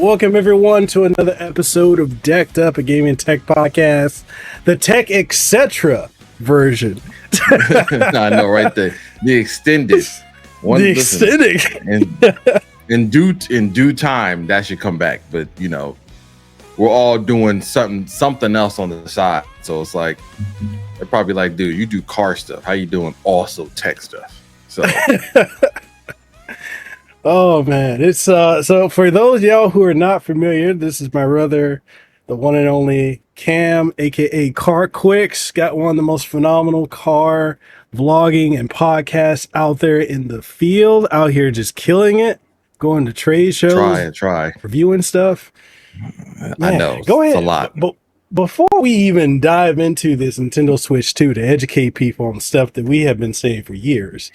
Welcome everyone to another episode of Decked Up, a gaming tech podcast, the tech etc. version. I know, right? The extended one. The extended. In due time, that should come back. But you know, we're all doing something else on the side. So it's like they're probably like, dude, you do car stuff. How you doing? Also tech stuff. So. Oh man, it's so for those of y'all who are not familiar, this is my brother, the one and only Cam, aka CarQuicks. Got one of the most phenomenal car vlogging and podcasts out there in the field, out here just killing it, going to trade shows, Try reviewing stuff. Man, I know, go ahead. It's a lot. But before we even dive into this Nintendo Switch 2 to educate people on stuff that we have been saying for years,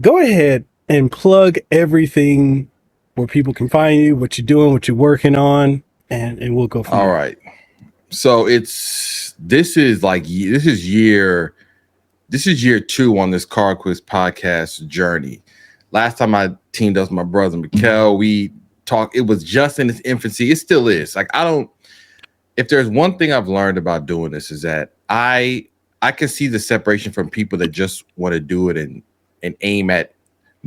go ahead and plug everything where people can find you, what you're doing, what you're working on, and we'll go from there. All right. So this is year 2 on this CarQuicks podcast journey. Last time I teamed up with my brother Mekel, we talked. It was just in its infancy. It still is. Like if there's one thing I've learned about doing this is that I can see the separation from people that just want to do it and aim at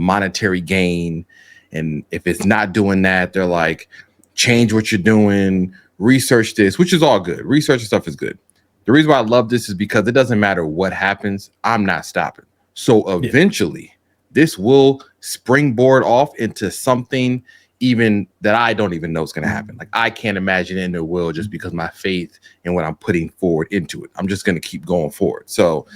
monetary gain, and if it's not doing that, they're like, change what you're doing, research this, which is all good. Research stuff is good. The reason why I love this is because it doesn't matter what happens, I'm not stopping. So eventually this will springboard off into something even that I don't even know is going to happen. Like I can't imagine it, and it will, just because my faith in what I'm putting forward into it. I'm just going to keep going forward. So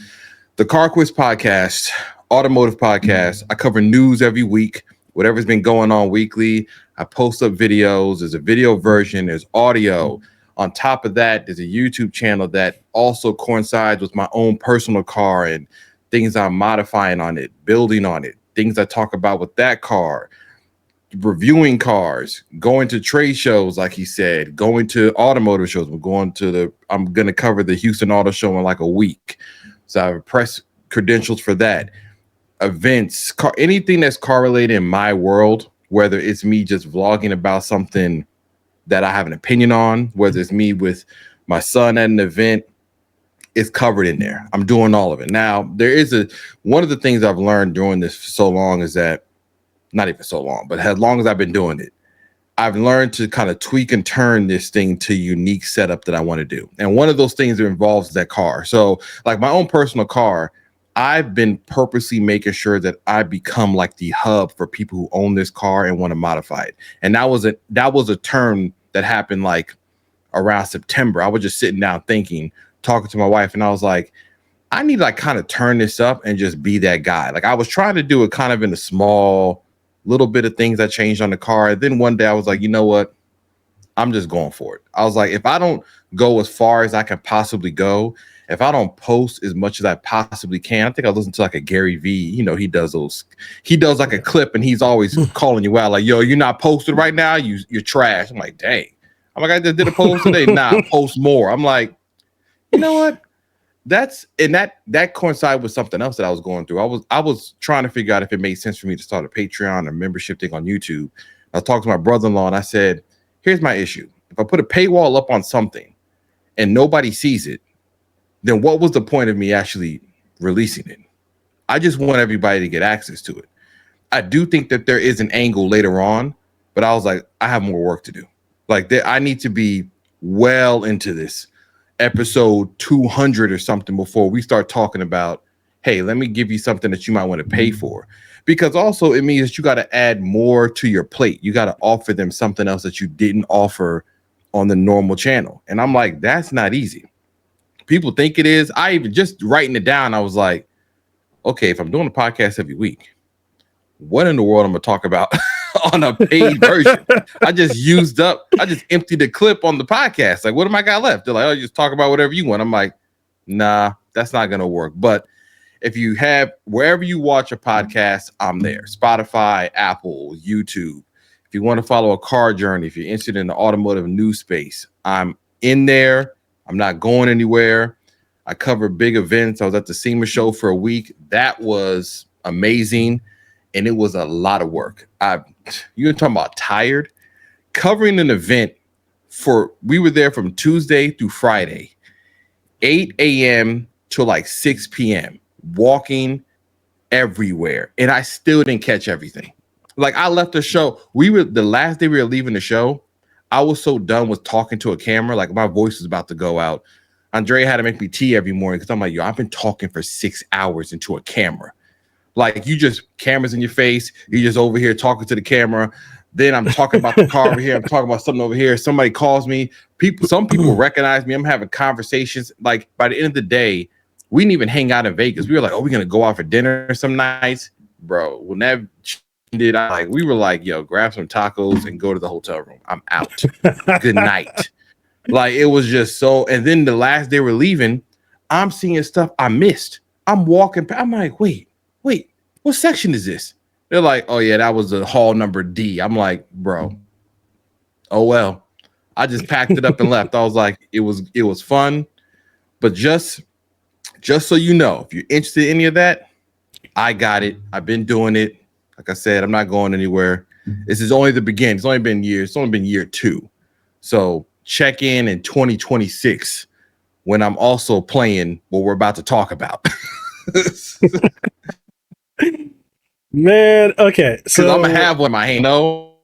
the CarQuicks podcast, automotive podcast. I cover news every week, whatever's been going on weekly. I post up videos. There's a video version, there's audio. On top of that, there's a YouTube channel that also coincides with my own personal car and things I'm modifying on it, building on it, things I talk about with that car, reviewing cars, going to trade shows, like he said, going to automotive shows. I'm going to cover the Houston Auto Show in like a week. So I have press credentials for that. Events, anything that's correlated in my world, whether it's me just vlogging about something that I have an opinion on, whether it's me with my son at an event, it's covered in there. I'm doing all of it. Now, there is one of the things I've learned doing this for so long is that, not even so long, but as long as I've been doing it, I've learned to kind of tweak and turn this thing to unique setup that I want to do. And one of those things that involves that car. So like my own personal car, I've been purposely making sure that I become like the hub for people who own this car and want to modify it. And that was a term that happened like around September. I was just sitting down thinking, talking to my wife, and I was like, I need to like kind of turn this up and just be that guy. Like I was trying to do it kind of in a small little bit of things I changed on the car. Then one day I was like, you know what? I'm just going for it. I was like, if I don't go as far as I can possibly go, if I don't post as much as I possibly can, I think I listened to like a Gary V, you know, he does like a clip and he's always calling you out like, yo, you're not posted right now. You're trash. I'm like, dang. I'm like, I just did a post today. Nah, post more. I'm like, you know what? That coincided with something else that I was going through. I was trying to figure out if it made sense for me to start a Patreon or membership thing on YouTube. I was talking to my brother-in-law and I said, here's my issue. If I put a paywall up on something and nobody sees it, then what was the point of me actually releasing it? I just want everybody to get access to it. I do think that there is an angle later on, but I was like, I have more work to do. Like I need to be well into this episode 200 or something before we start talking about, hey, let me give you something that you might want to pay for. Because also it means that you got to add more to your plate. You got to offer them something else that you didn't offer on the normal channel. And I'm like, that's not easy. People think it is. I even just writing it down, I was like, okay, if I'm doing a podcast every week, what in the world I'm gonna talk about on a paid version? I just emptied the clip on the podcast. Like, what am I got left? They're like, oh, just talk about whatever you want. I'm like, nah, that's not gonna work. But if you have, wherever you watch a podcast, I'm there. Spotify, Apple, YouTube. If you want to follow a car journey, if you're interested in the automotive news space, I'm in there. I'm not going anywhere. I cover big events. I was at the SEMA show for a week. That was amazing. And it was a lot of work. You're talking about tired. covering an event we were there from Tuesday through Friday, 8 a.m. to like 6 p.m., walking everywhere. And I still didn't catch everything. Like I left the show. The last day we were leaving the show, I was so done with talking to a camera. Like my voice was about to go out. Andrea had to make me tea every morning because I'm like, yo, I've been talking for 6 hours into a camera. Like you just cameras in your face. You just over here talking to the camera. Then I'm talking about the car over here. I'm talking about something over here. Somebody calls me. Some people recognize me. I'm having conversations. Like by the end of the day, we didn't even hang out in Vegas. We were like, oh, we're gonna go out for dinner some nights, bro. When that did, we were like, yo, grab some tacos and go to the hotel room. I'm out. Good night. Like it was just so. And then the last day we're leaving, I'm seeing stuff I missed. I'm walking. I'm like, wait, what section is this? They're like, oh yeah, that was the hall number D. I'm like, bro, oh well. I just packed it up and left. I was like, it was fun, but just so you know, if you're interested in any of that, I got it. I've been doing it. Like I said, I'm not going anywhere. This is only the beginning. It's only been years. It's only been year 2. So check in 2026 when I'm also playing what we're about to talk about. Man, okay. So I'm gonna have one in my hand. No.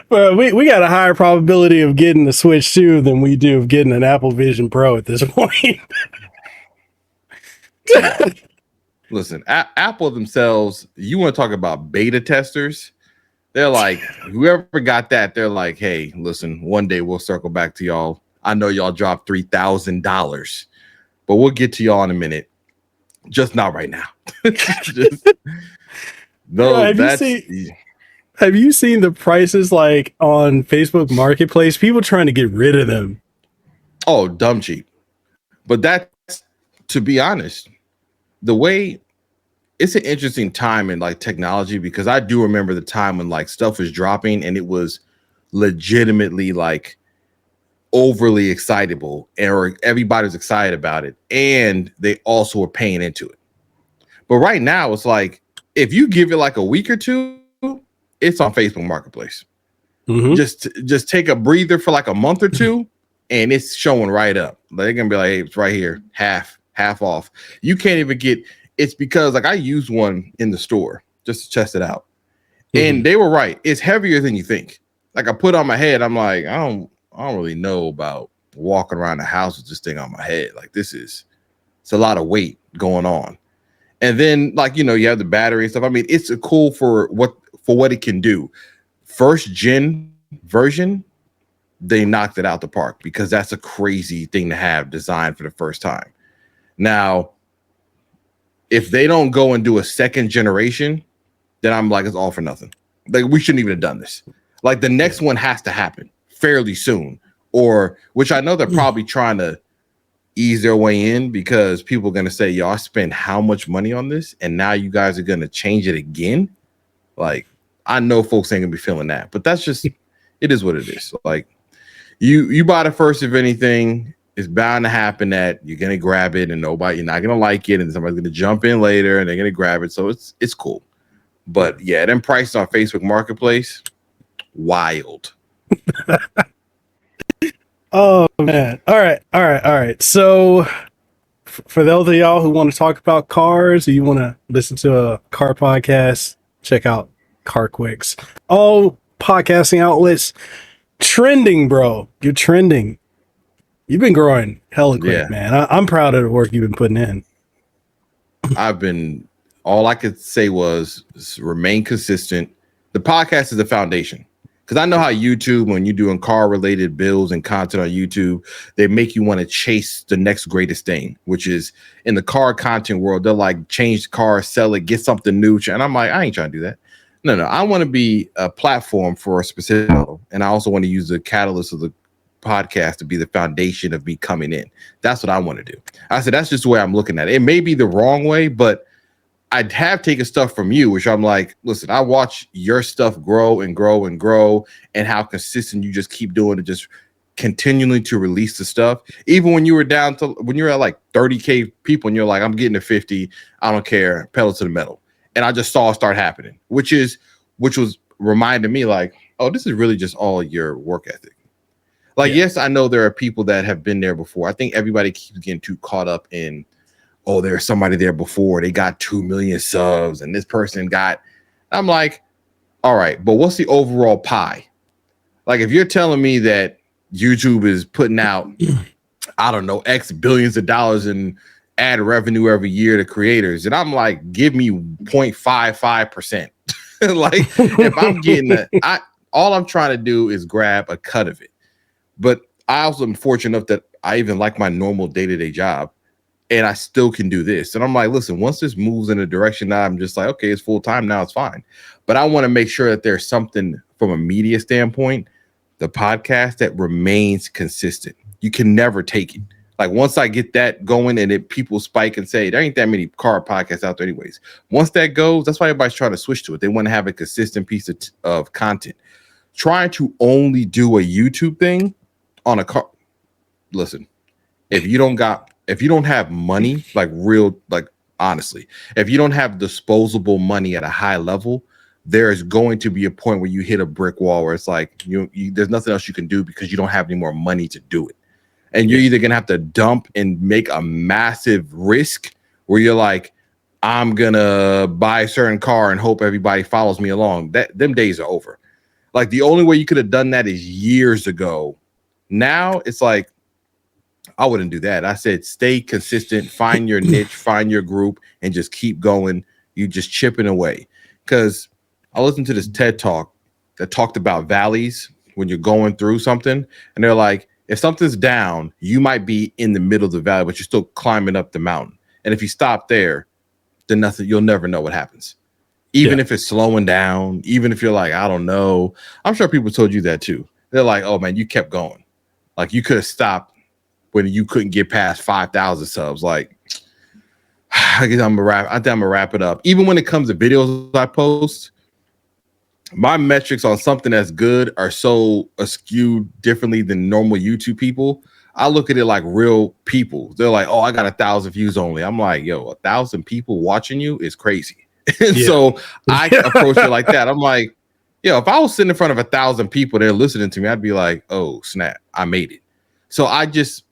Well, we got a higher probability of getting the Switch 2 than we do of getting an Apple Vision Pro at this point. Listen, Apple themselves, you want to talk about beta testers? They're like, whoever got that, they're like, hey, listen, one day we'll circle back to y'all. I know y'all dropped $3,000, but we'll get to y'all in a minute. Just not right now. Have you seen the prices like on Facebook Marketplace? People trying to get rid of them. Oh, dumb cheap. But that's, to be honest, the way it's an interesting time in like technology, because I do remember the time when like stuff was dropping and it was legitimately like overly excitable, or everybody was excited about it and they also were paying into it. But right now it's like, if you give it like a week or two, it's on Facebook Marketplace. Mm-hmm. Just take a breather for like a month or two and it's showing right up. They're gonna be like, hey, it's right here, half off. You can't even get. It's because like I used one in the store just to test it out, and they were right. It's heavier than you think. Like I put it on my head, I'm like, I don't really know about walking around the house with this thing on my head. Like it's a lot of weight going on. And then like, you have the battery and stuff. I mean, it's cool for what it can do. First gen version, they knocked it out the park because that's a crazy thing to have designed for the first time. Now, if they don't go and do a second generation, then I'm like, it's all for nothing. Like we shouldn't even have done this. Like the next one has to happen fairly soon, or which I know they're probably trying to ease their way in, because people are going to say, yo, I spent how much money on this and now you guys are going to change it again. Like I know folks ain't gonna be feeling that, but that's just, it is what it is. Like you buy the first of anything, it's bound to happen that you're gonna grab it and you're not gonna like it, and somebody's gonna jump in later and they're gonna grab it. So it's cool. But yeah, them prices on Facebook Marketplace, wild. Oh man. All right. So for those of y'all who want to talk about cars, or you want to listen to a car podcast, check out CarQuicks. All podcasting outlets. Trending, bro. You're trending. You've been growing hella quick, man. I'm proud of the work you've been putting in. All I could say was remain consistent. The podcast is the foundation. Because I know how YouTube, when you're doing car related builds and content on YouTube, they make you want to chase the next greatest thing, which is in the car content world. They're like, change the car, sell it, get something new. And I'm like, I ain't trying to do that. No, I want to be a platform for a specific model. And I also want to use the catalyst of the podcast to be the foundation of me coming in. That's what I want to do. I said, that's just the way I'm looking at it. It may be the wrong way, but I'd have taken stuff from you, which I'm like, listen, I watch your stuff grow and grow and grow, and how consistent you just keep doing it, just continually to release the stuff. Even when you were when you're at like 30K people and you're like, I'm getting to 50, I don't care, pedal to the metal. And I just saw it start happening, which was reminding me like, oh, this is really just all your work ethic. Like, yes, I know there are people that have been there before. I think everybody keeps getting too caught up in, oh, there's somebody there before. They got 2 million subs and this person got, I'm like, all right, but what's the overall pie? Like, if you're telling me that YouTube is putting out, I don't know, X billions of dollars in ad revenue every year to creators, and I'm like, give me 0.55%. Like, if I'm getting all I'm trying to do is grab a cut of it. But I also am fortunate enough that I even like my normal day-to-day job and I still can do this. And I'm like, listen, once this moves in a direction that I'm just like, okay, it's full time now, it's fine. But I want to make sure that there's something from a media standpoint, the podcast, that remains consistent. You can never take it. Like, once I get that going and it people spike and say, there ain't that many car podcasts out there anyways. Once that goes, that's why everybody's trying to switch to it. They want to have a consistent piece of content. Trying to only do a YouTube thing on a car. Listen, if you don't have money, like real, like honestly, if you don't have disposable money at a high level, there is going to be a point where you hit a brick wall where it's like there's nothing else you can do because you don't have any more money to do it. And you're either gonna have to dump and make a massive risk where you're like, I'm gonna buy a certain car and hope everybody follows me along. Them days are over. Like, the only way you could have done that is years ago. Now it's like, I wouldn't do that. I said, stay consistent, find your niche, find your group, and just keep going. You just chipping away. Because I listened to this TED talk that talked about valleys when you're going through something. And they're like, if something's down, you might be in the middle of the valley, but you're still climbing up the mountain. And if you stop there, then you'll never know what happens. Even if it's slowing down, even if you're like, I don't know. I'm sure people told you that too. They're like, oh man, you kept going. Like, you could have stopped when you couldn't get past 5,000 subs. Like, I think I'm gonna wrap it up. Even when it comes to videos I post, my metrics on something that's good are so skewed differently than normal YouTube people. I look at it like real people. They're like, oh, I got 1,000 views only. I'm like, yo, 1,000 people watching you is crazy. And so I approach it like that. I'm like, yo, if I was sitting in front of 1,000 people there listening to me, I'd be like, oh snap, I made it. So I just,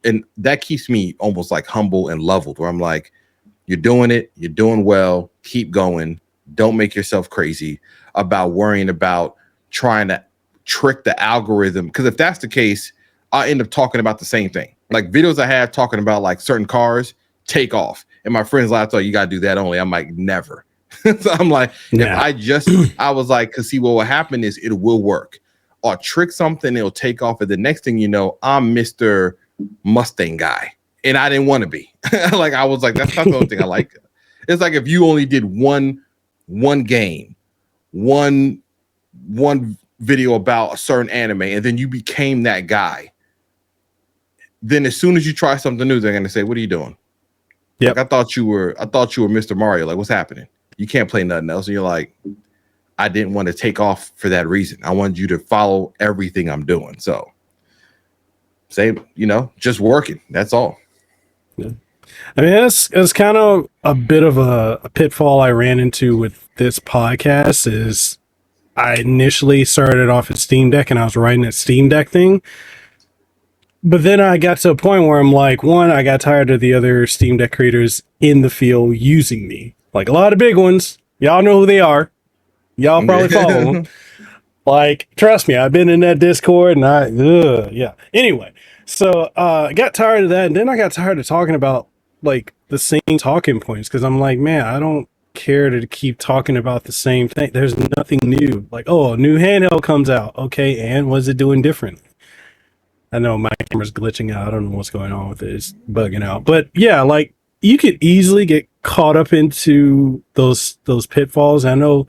and that keeps me almost like humble and leveled, where I'm like, you're doing it, you're doing well, keep going. Don't make yourself crazy about worrying about trying to trick the algorithm. Because if that's the case, I end up talking about the same thing. Like, videos I have talking about like certain cars take off. And my friends like, oh, you got to do that only. I'm like, never. So I'm like, I was like, because see, what will happen is it will work. Or trick something, it'll take off. And the next thing you know, I'm Mr. Mustang guy. And I didn't want to be. Like, I was like, that's not the only thing I like. It's like if you only did one game, one video about a certain anime, and then you became that guy. Then as soon as you try something new, they're gonna say, what are you doing? Like, I thought you were Mr. Mario. Like, what's happening? You can't play nothing else. And you're like, I didn't want to take off for that reason. I wanted you to follow everything I'm doing. So just working. That's all. Yeah. I mean, it's kind of a bit of a pitfall I ran into with this podcast. Is I initially started off at Steam Deck and I was writing that Steam Deck thing. But then I got to a point where I'm like, one, I got tired of the other Steam Deck creators in the field using me. Like, a lot of big ones. Y'all know who they are. Y'all probably follow them. Like, trust me, I've been in that Discord and Anyway, so I got tired of that. And then I got tired of talking about like the same talking points. Because I'm like, man, I don't care to keep talking about the same thing. There's nothing new. Like, oh, a new handheld comes out. Okay, and what's it doing different? I know my camera's glitching out. I don't know what's going on with it. It's bugging out. But yeah, like, you could easily get caught up into those pitfalls. I know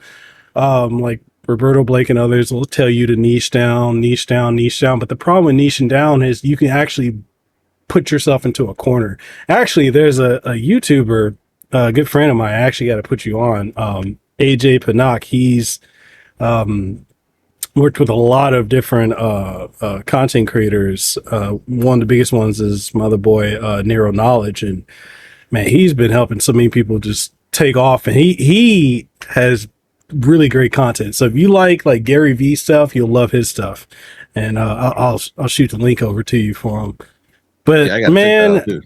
like Roberto Blake and others will tell you to niche down. But the problem with niching down is you can actually put yourself into a corner. Actually, there's a YouTuber, a good friend of mine, I actually got to put you on, AJ Panak. He's worked with a lot of different content creators. One of the biggest ones is my other boy, Narrow Knowledge. And man, he's been helping so many people just take off. And he has really great content. So if you like Gary V stuff, you'll love his stuff. And I'll shoot the link over to you for him. Yeah, But I got to check that man, out too.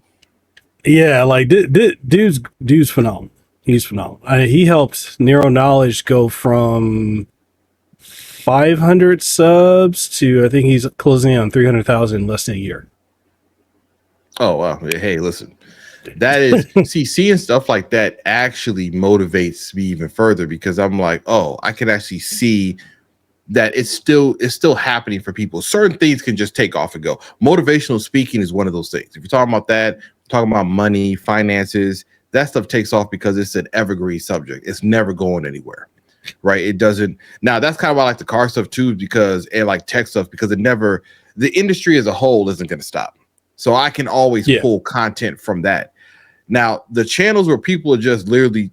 yeah, like dude's phenomenal. He's phenomenal. He helped Narrow Knowledge go from 500 subs to I think he's closing in on 300,000 in less than a year. Oh wow. Hey, listen. That is seeing stuff like that actually motivates me even further because I'm like, oh, I can actually see that it's still happening for people. Certain things can just take off and go. Motivational speaking is one of those things. If you're talking about that, talking about money, finances, that stuff takes off because it's an evergreen subject. It's never going anywhere. Right. It doesn't. Now that's kind of why I like the car stuff too, because and like tech stuff, because the industry as a whole isn't going to stop. So I can always Yeah. pull content from that. Now, the channels where people are just literally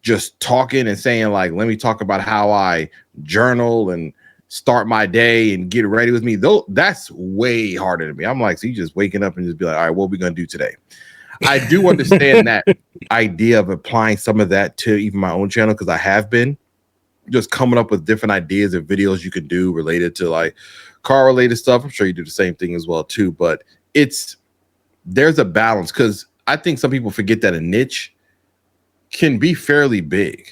just talking and saying, like, let me talk about how I journal and start my day and get ready with me, though, that's way harder to me. I'm like, so you just waking up and just be like, all right, what are we going to do today? I do understand that idea of applying some of that to even my own channel because I have been just coming up with different ideas of videos you can do related to like car related stuff. I'm sure you do the same thing as well, too. But there's a balance because I think some people forget that a niche can be fairly big.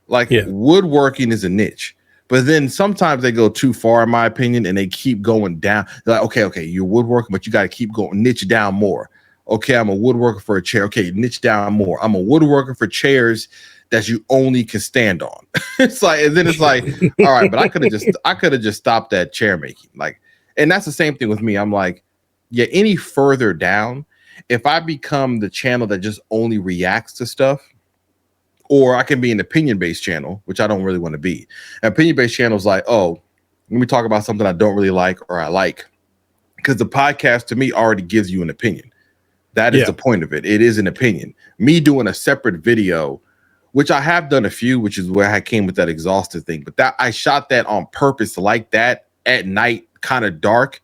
Like woodworking is a niche, but then sometimes they go too far, in my opinion, and they keep going down. They're like, okay, you're woodworking, but you got to keep going, niche down more. Okay, I'm a woodworker for a chair. Okay, niche down more. I'm a woodworker for chairs that you only can stand on. It's like, and then it's like, all right, but I could have just stopped that chair making. Like, and that's the same thing with me. I'm like, yeah, any further down, if I become the channel that just only reacts to stuff, or I can be an opinion-based channel, which I don't really want to be. An opinion-based channel is like, oh, let me talk about something I don't really like or I like. Because the podcast to me already gives you an opinion. That is the point of it. It is an opinion. Me doing a separate video, which I have done a few, which is where I came with that exhausted thing. But that I shot that on purpose like that at night, kind of dark,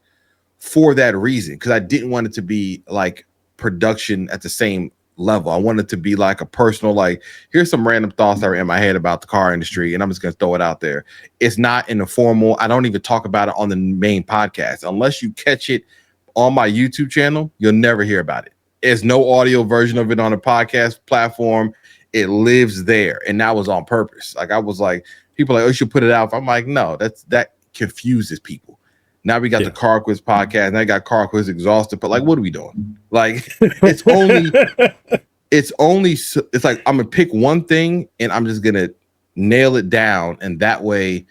for that reason. Because I didn't want it to be like production at the same level. I wanted it to be like a personal, like, here's some random thoughts that are in my head about the car industry, and I'm just going to throw it out there. It's not in a formal, I don't even talk about it on the main podcast. Unless you catch it on my YouTube channel, you'll never hear about it. There's no audio version of it on a podcast platform. It lives there. And that was on purpose. Like, I was like, people are like, oh, you should put it out. I'm like, no, that confuses people. Now we got the CarQuicks podcast. Now I got CarQuicks exhausted. But like, what are we doing? Like, it's like I'm gonna pick one thing and I'm just gonna nail it down, and that way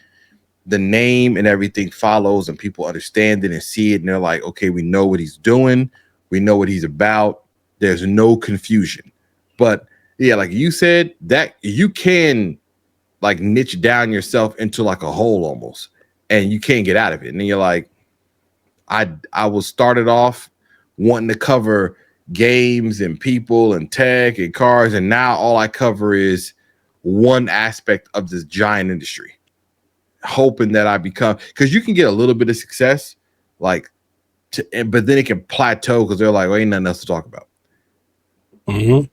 the name and everything follows and people understand it and see it, and they're like, okay, we know what he's doing, we know what he's about. There's no confusion. But yeah, like you said, that you can like niche down yourself into like a hole almost, and you can't get out of it. And then you're like, I was started off wanting to cover games and people and tech and cars, and now all I cover is one aspect of this giant industry, hoping that I become, because you can get a little bit of success, like, but then it can plateau because they're like, well, ain't nothing else to talk about. Mm-hmm.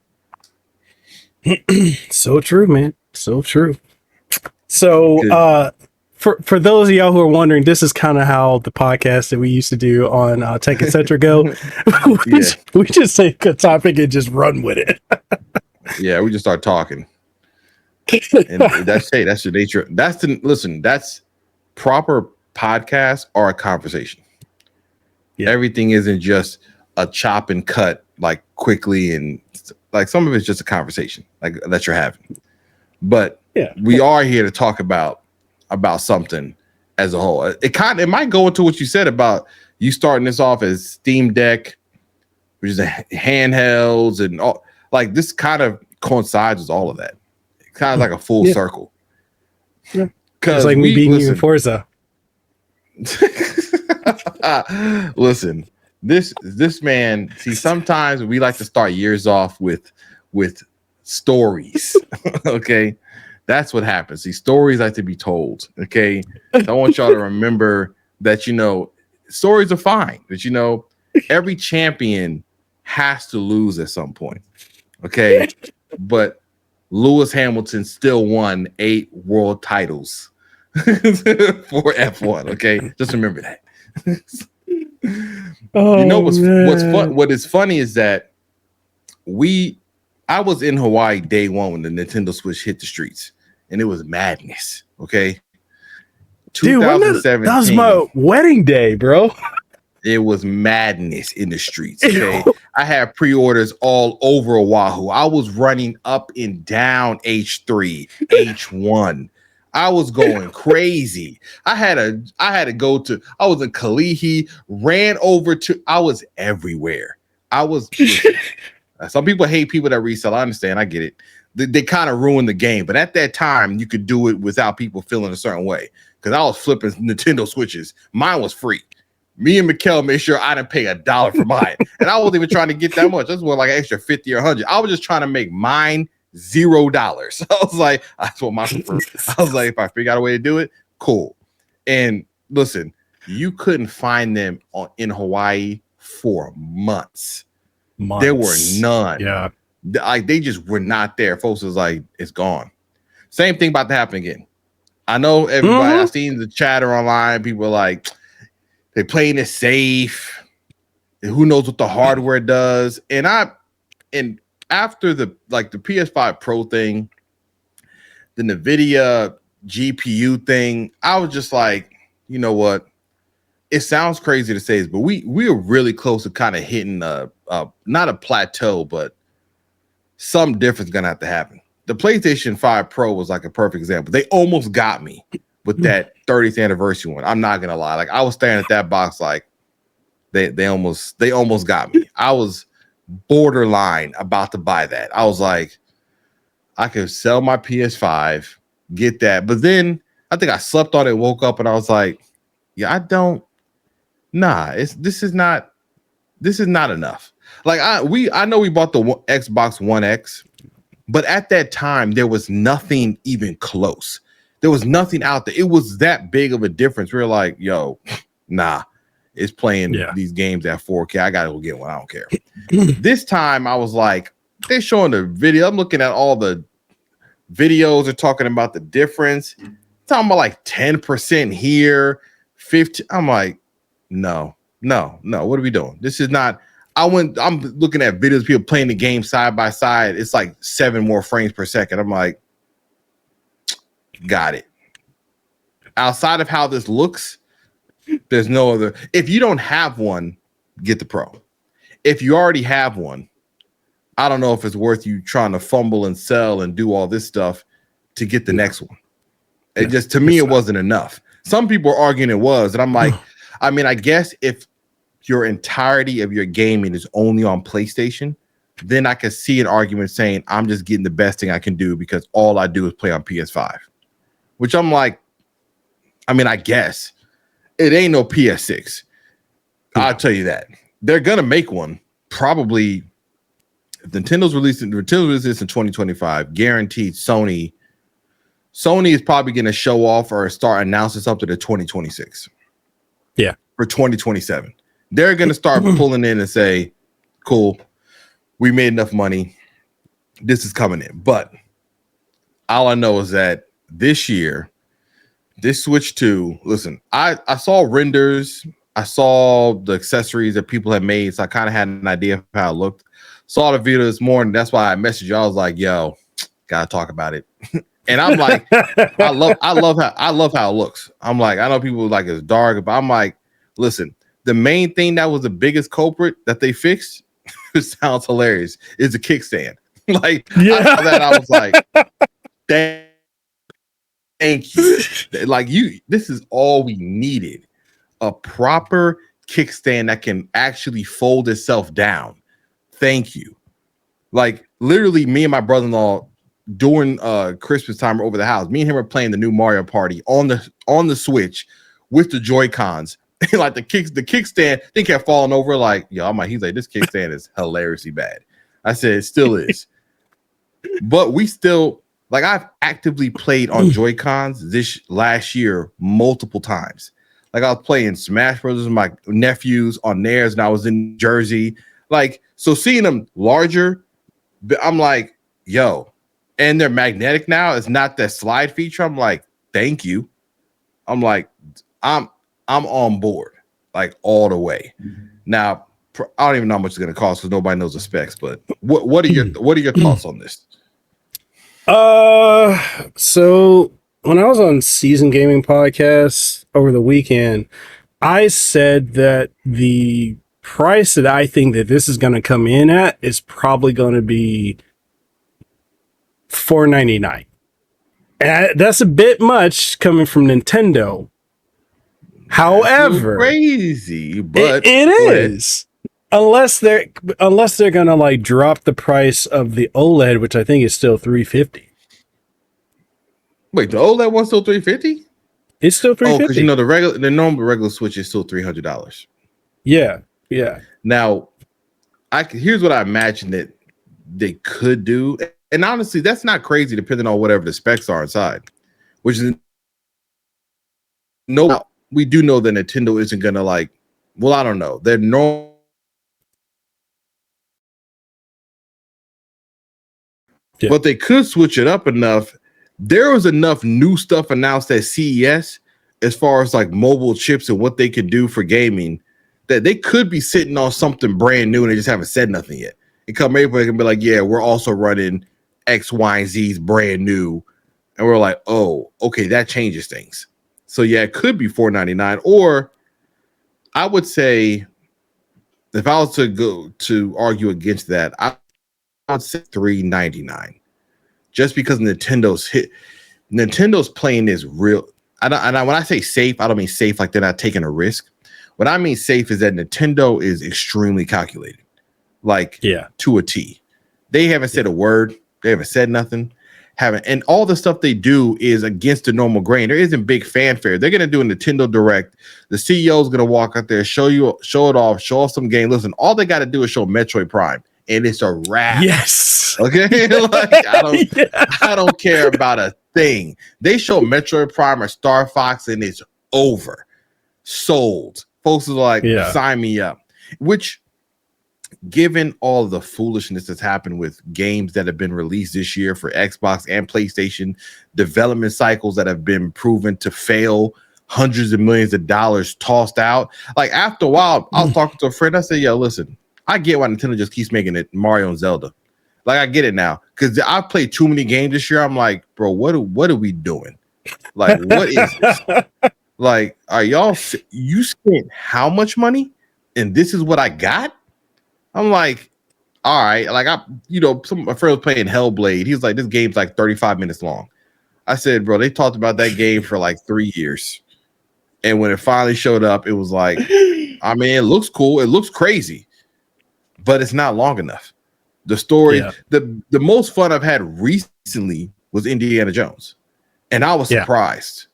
So true, man. So true. So for those of y'all who are wondering, this is kind of how the podcast that we used to do on Tech Etc. go. we just take a topic and just run with it. Yeah, we just start talking. And that's the nature. That's proper podcast or a conversation. Yeah. Everything isn't just a chop and cut like quickly, and like some of it's just a conversation like that you're having. But we are here to talk about something as a whole. It might go into what you said about you starting this off as Steam Deck, which is handhelds and all. Like, this kind of coincides with all of that. It's kind of like a full circle. Yeah, it's like me beating you in Forza. Listen, this man. See, sometimes we like to start years off with stories. Okay. That's what happens. These stories like to be told. Okay. I want y'all to remember that, stories are fine. That, every champion has to lose at some point. Okay. But Lewis Hamilton still won 8 world titles for F1. Okay, just remember that. You know Oh what's fun? man. What is funny is that I was in Hawaii day one when the Nintendo Switch hit the streets, and it was madness. Okay, Dude, that was 2017. my wedding day, bro. It was madness in the streets. Okay. I had pre-orders all over Oahu. I was running up and down H3, H1. I was going crazy. I was in Kalihi, ran over to, I was everywhere. Listen, some people hate people that resell. I understand. I get it. They kind of ruined the game. But at that time, you could do it without people feeling a certain way. Because I was flipping Nintendo Switches. Mine was free. Me and Mekel made sure I didn't pay $1 for mine. And I wasn't even trying to get that much. This was like an extra 50 or 100. I was just trying to make mine $0. I was like, that's what my preferred. I was like, if I figure out a way to do it, cool. And listen, you couldn't find them in Hawaii for months. There were none. Yeah. Like they just were not there. Folks was like, it's gone. Same thing about to happen again. I know everybody, I've seen the chatter online. People are like, they playing it safe. Who knows what the hardware does? And after the PS5 Pro thing, the NVIDIA GPU thing, I was just like, you know what? It sounds crazy to say this, but we are really close to kind of hitting not a plateau, but some difference gonna have to happen. The PlayStation 5 Pro was like a perfect example. They almost got me with that 30th anniversary one. I'm not gonna lie. Like I was staring at that box like they almost got me. I was borderline about to buy that. I was like, I could sell my PS5, get that. But then I think I slept on it, woke up, and I was like, yeah, this is not enough. Like I know we bought the Xbox One X, but at that time there was nothing even close. There was nothing out there. It was that big of a difference. We were like, yo, nah, it's playing these games at 4K. I gotta go get one. I don't care. This time I was like, they're showing the video. I'm looking at all the videos. They're talking about the difference. Talking about like 10% here, 50. I'm like, no. What are we doing? This is not. I'm looking at videos of people playing the game side by side. It's like 7 more frames per second. I'm like, got it. Outside of how this looks, there's no other. If you don't have one, get the Pro. If you already have one, I don't know if it's worth you trying to fumble and sell and do all this stuff to get the next one. It just, to me, it wasn't enough. Some people are arguing it was, and I'm like, I mean, I guess if your entirety of your gaming is only on PlayStation, then I could see an argument saying I'm just getting the best thing I can do because all I do is play on PS5. Which I'm like, I mean, I guess it ain't no PS6. I'll tell you that. They're gonna make one probably. If Nintendo's releasing this in 2025, guaranteed. Sony is probably gonna show off or start announcing something in 2026. Yeah, for 2027, they're gonna start pulling in and say, "Cool, we made enough money. This is coming in." But all I know is that this year, this Switch 2, listen, I saw renders, I saw the accessories that people had made, so I kind of had an idea of how it looked. Saw the video this morning, that's why I messaged you. I was like, yo, gotta talk about it. And I'm like, I love how it looks. I'm like, I know people like it's dark, but I'm like, listen, the main thing that was the biggest culprit that they fixed, it sounds hilarious, is the kickstand. Like, I saw that, I was like, thank you. Like, this is all we needed. A proper kickstand that can actually fold itself down. Thank you. Like, literally, me and my brother-in-law during Christmas time over the house, me and him were playing the new Mario Party on the Switch with the Joy-Cons. Like the kickstand, they kept falling over. Like, yo, he's like, this kickstand is hilariously bad. I said, it still is. But we still, like, I've actively played on Joy-Cons this last year multiple times. Like, I was playing Smash Brothers with my nephews on theirs, and I was in Jersey. Like, so seeing them larger, I'm like, yo, and they're magnetic now. It's not that slide feature. I'm like, thank you. I'm like, I'm I'm on board, like all the way. Now, I don't even know how much it's going to cost because nobody knows the specs. But what are your thoughts on this? So when I was on Season Gaming Podcast over the weekend, I said that the price that I think that this is going to come in at is probably going to be $499. And that's a bit much coming from Nintendo. That's a little However, crazy, it, but it go ahead. is. Unless they're gonna like drop the price of the OLED, which I think is still 350. Wait, the OLED one's still 350? It's still Oh, because 350. the normal regular Switch is still $300. Yeah, yeah, Now, here's what I imagine that they could do, and honestly, that's not crazy depending on whatever the specs are inside. Which is no, we do know that Nintendo isn't gonna like. Well, I don't know. They're no, yeah, but they could switch it up enough. There was enough new stuff announced at CES as far as like mobile chips and what they could do for gaming that they could be sitting on something brand new and they just haven't said nothing yet. And come April, they can be like, yeah, we're also running X, Y, and Z's brand new. And we're like, oh, okay, that changes things. So yeah, it could be $499. Or I would say if I was to go to argue against that, I would say $399. Just because Nintendo's playing is real. When I say safe, I don't mean safe like they're not taking a risk. What I mean safe is that Nintendo is extremely calculated, like yeah, to a T. They haven't said a word. They haven't said nothing. And all the stuff they do is against the normal grain. There isn't big fanfare. They're gonna do a Nintendo Direct. The CEO is gonna walk out there, show it off, show off some game. Listen, all they got to do is show Metroid Prime, and it's a wrap. yes. Okay, like Yeah. I don't care about a thing. They show Metroid Prime or Star Fox, and it's over. Sold. Folks are like, Yeah. sign me up. Which, given all the foolishness that's happened with games that have been released this year for Xbox and PlayStation, development cycles that have been proven to fail, hundreds of millions of dollars tossed out. Like after a while, I was talking to a friend. I said, "Yo, listen, I get why Nintendo just keeps making it Mario and Zelda. Like I get it now because I've played too many games this year. I'm like, bro, what are we doing? Like, what is this? Like, are you spent how much money, and this is what I got?" I'm like, all right, like my friend was playing Hellblade. He was like, this game's like 35 minutes long. I said, bro, they talked about that game for like 3 years. And when it finally showed up, it was like, I mean, it looks cool, it looks crazy, but it's not long enough. The story, Yeah. the most fun I've had recently was Indiana Jones. And I was Yeah. surprised.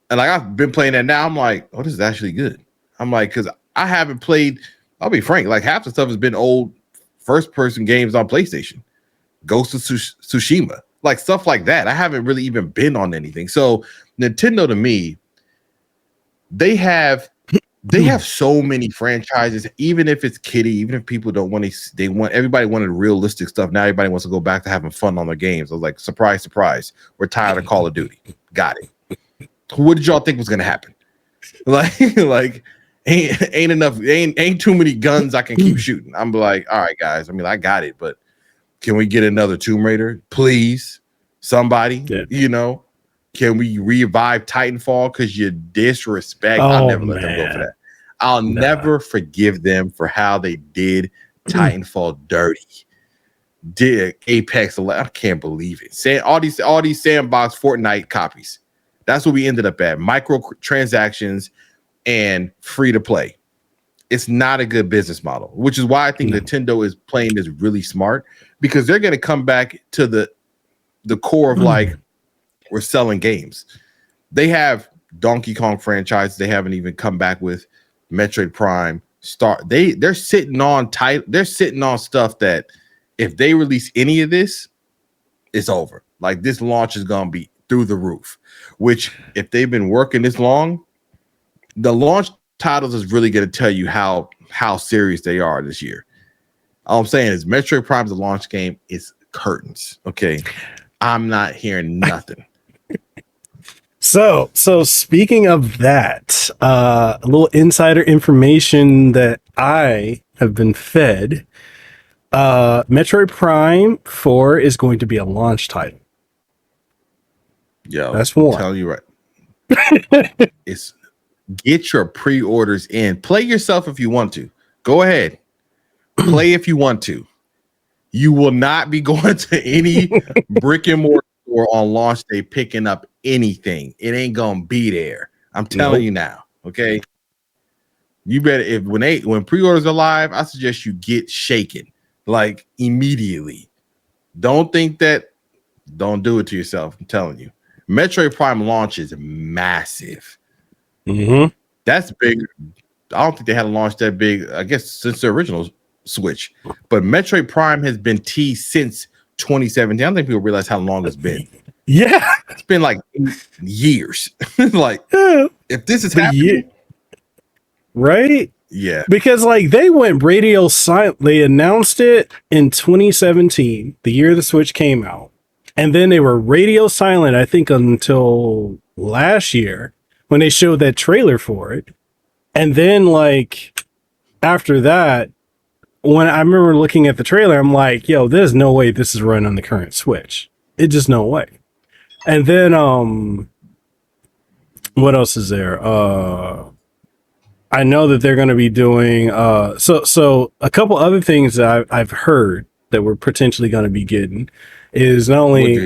And like I've been playing that now. I'm like, oh, this is actually good. I'm like, because I haven't played, I'll be frank, like half the stuff has been old first-person games on PlayStation. Ghost of Tsushima, like stuff like that. I haven't really even been on anything. So Nintendo to me, they have so many franchises, even if it's kiddie, even if people don't want to, everybody wanted realistic stuff. Now everybody wants to go back to having fun on their games. I was like, surprise, surprise. We're tired of Call of Duty. Got it. What did y'all think was gonna happen? Like ain't enough, ain't too many guns I can keep shooting. I'm like, all right, guys. I mean, I got it, but can we get another Tomb Raider, please? Somebody, Yeah. Can we revive Titanfall? Because you disrespect. I'll never let them go for that. I'll never forgive them for how they did Titanfall dirty. Did Apex 11? I can't believe it. All these sandbox Fortnite copies. That's what we ended up at. Microtransactions and free to play. It's not a good business model, which is why I think Nintendo is playing this really smart, because they're going to come back to the core of like, we're selling games. They have Donkey Kong franchise. They haven't even come back with Metroid Prime. They're sitting on They're sitting on stuff that if they release any of this, it's over. Like this launch is going to be through the roof, which if they've been working this long, the launch titles is really going to tell you how serious they are this year. All I'm saying is Metroid Prime's a launch game. It's curtains. Okay, I'm not hearing nothing. So speaking of that, a little insider information that I have been fed. Metroid Prime 4 is going to be a launch title. Yo, That's I'm one. telling you right. It's get your pre-orders in. Play yourself if you want to. Go ahead. Play if you want to. You will not be going to any brick and mortar store on launch day picking up anything. It ain't gonna be there. I'm telling you now. Okay. You better when pre-orders are live, I suggest you get shaken like immediately. Don't think that, don't do it to yourself. I'm telling you. Metroid Prime launch is massive. Mm-hmm. That's big. I don't think they had a launch that big, I guess, since the original Switch. But Metroid Prime has been teased since 2017. I don't think people realize how long it's been. Yeah. It's been like years. Like, if this is But happening, right? yeah. Because like they went radio silent. They announced it in 2017, the year the Switch came out. And then they were radio silent, I think, until last year when they showed that trailer for it. And then like after that, when I remember looking at the trailer, I'm like, yo, there's no way this is running on the current Switch. It's just no way. And then what else is there? I know that they're going to be doing so a couple other things that I've heard that we're potentially going to be getting is not only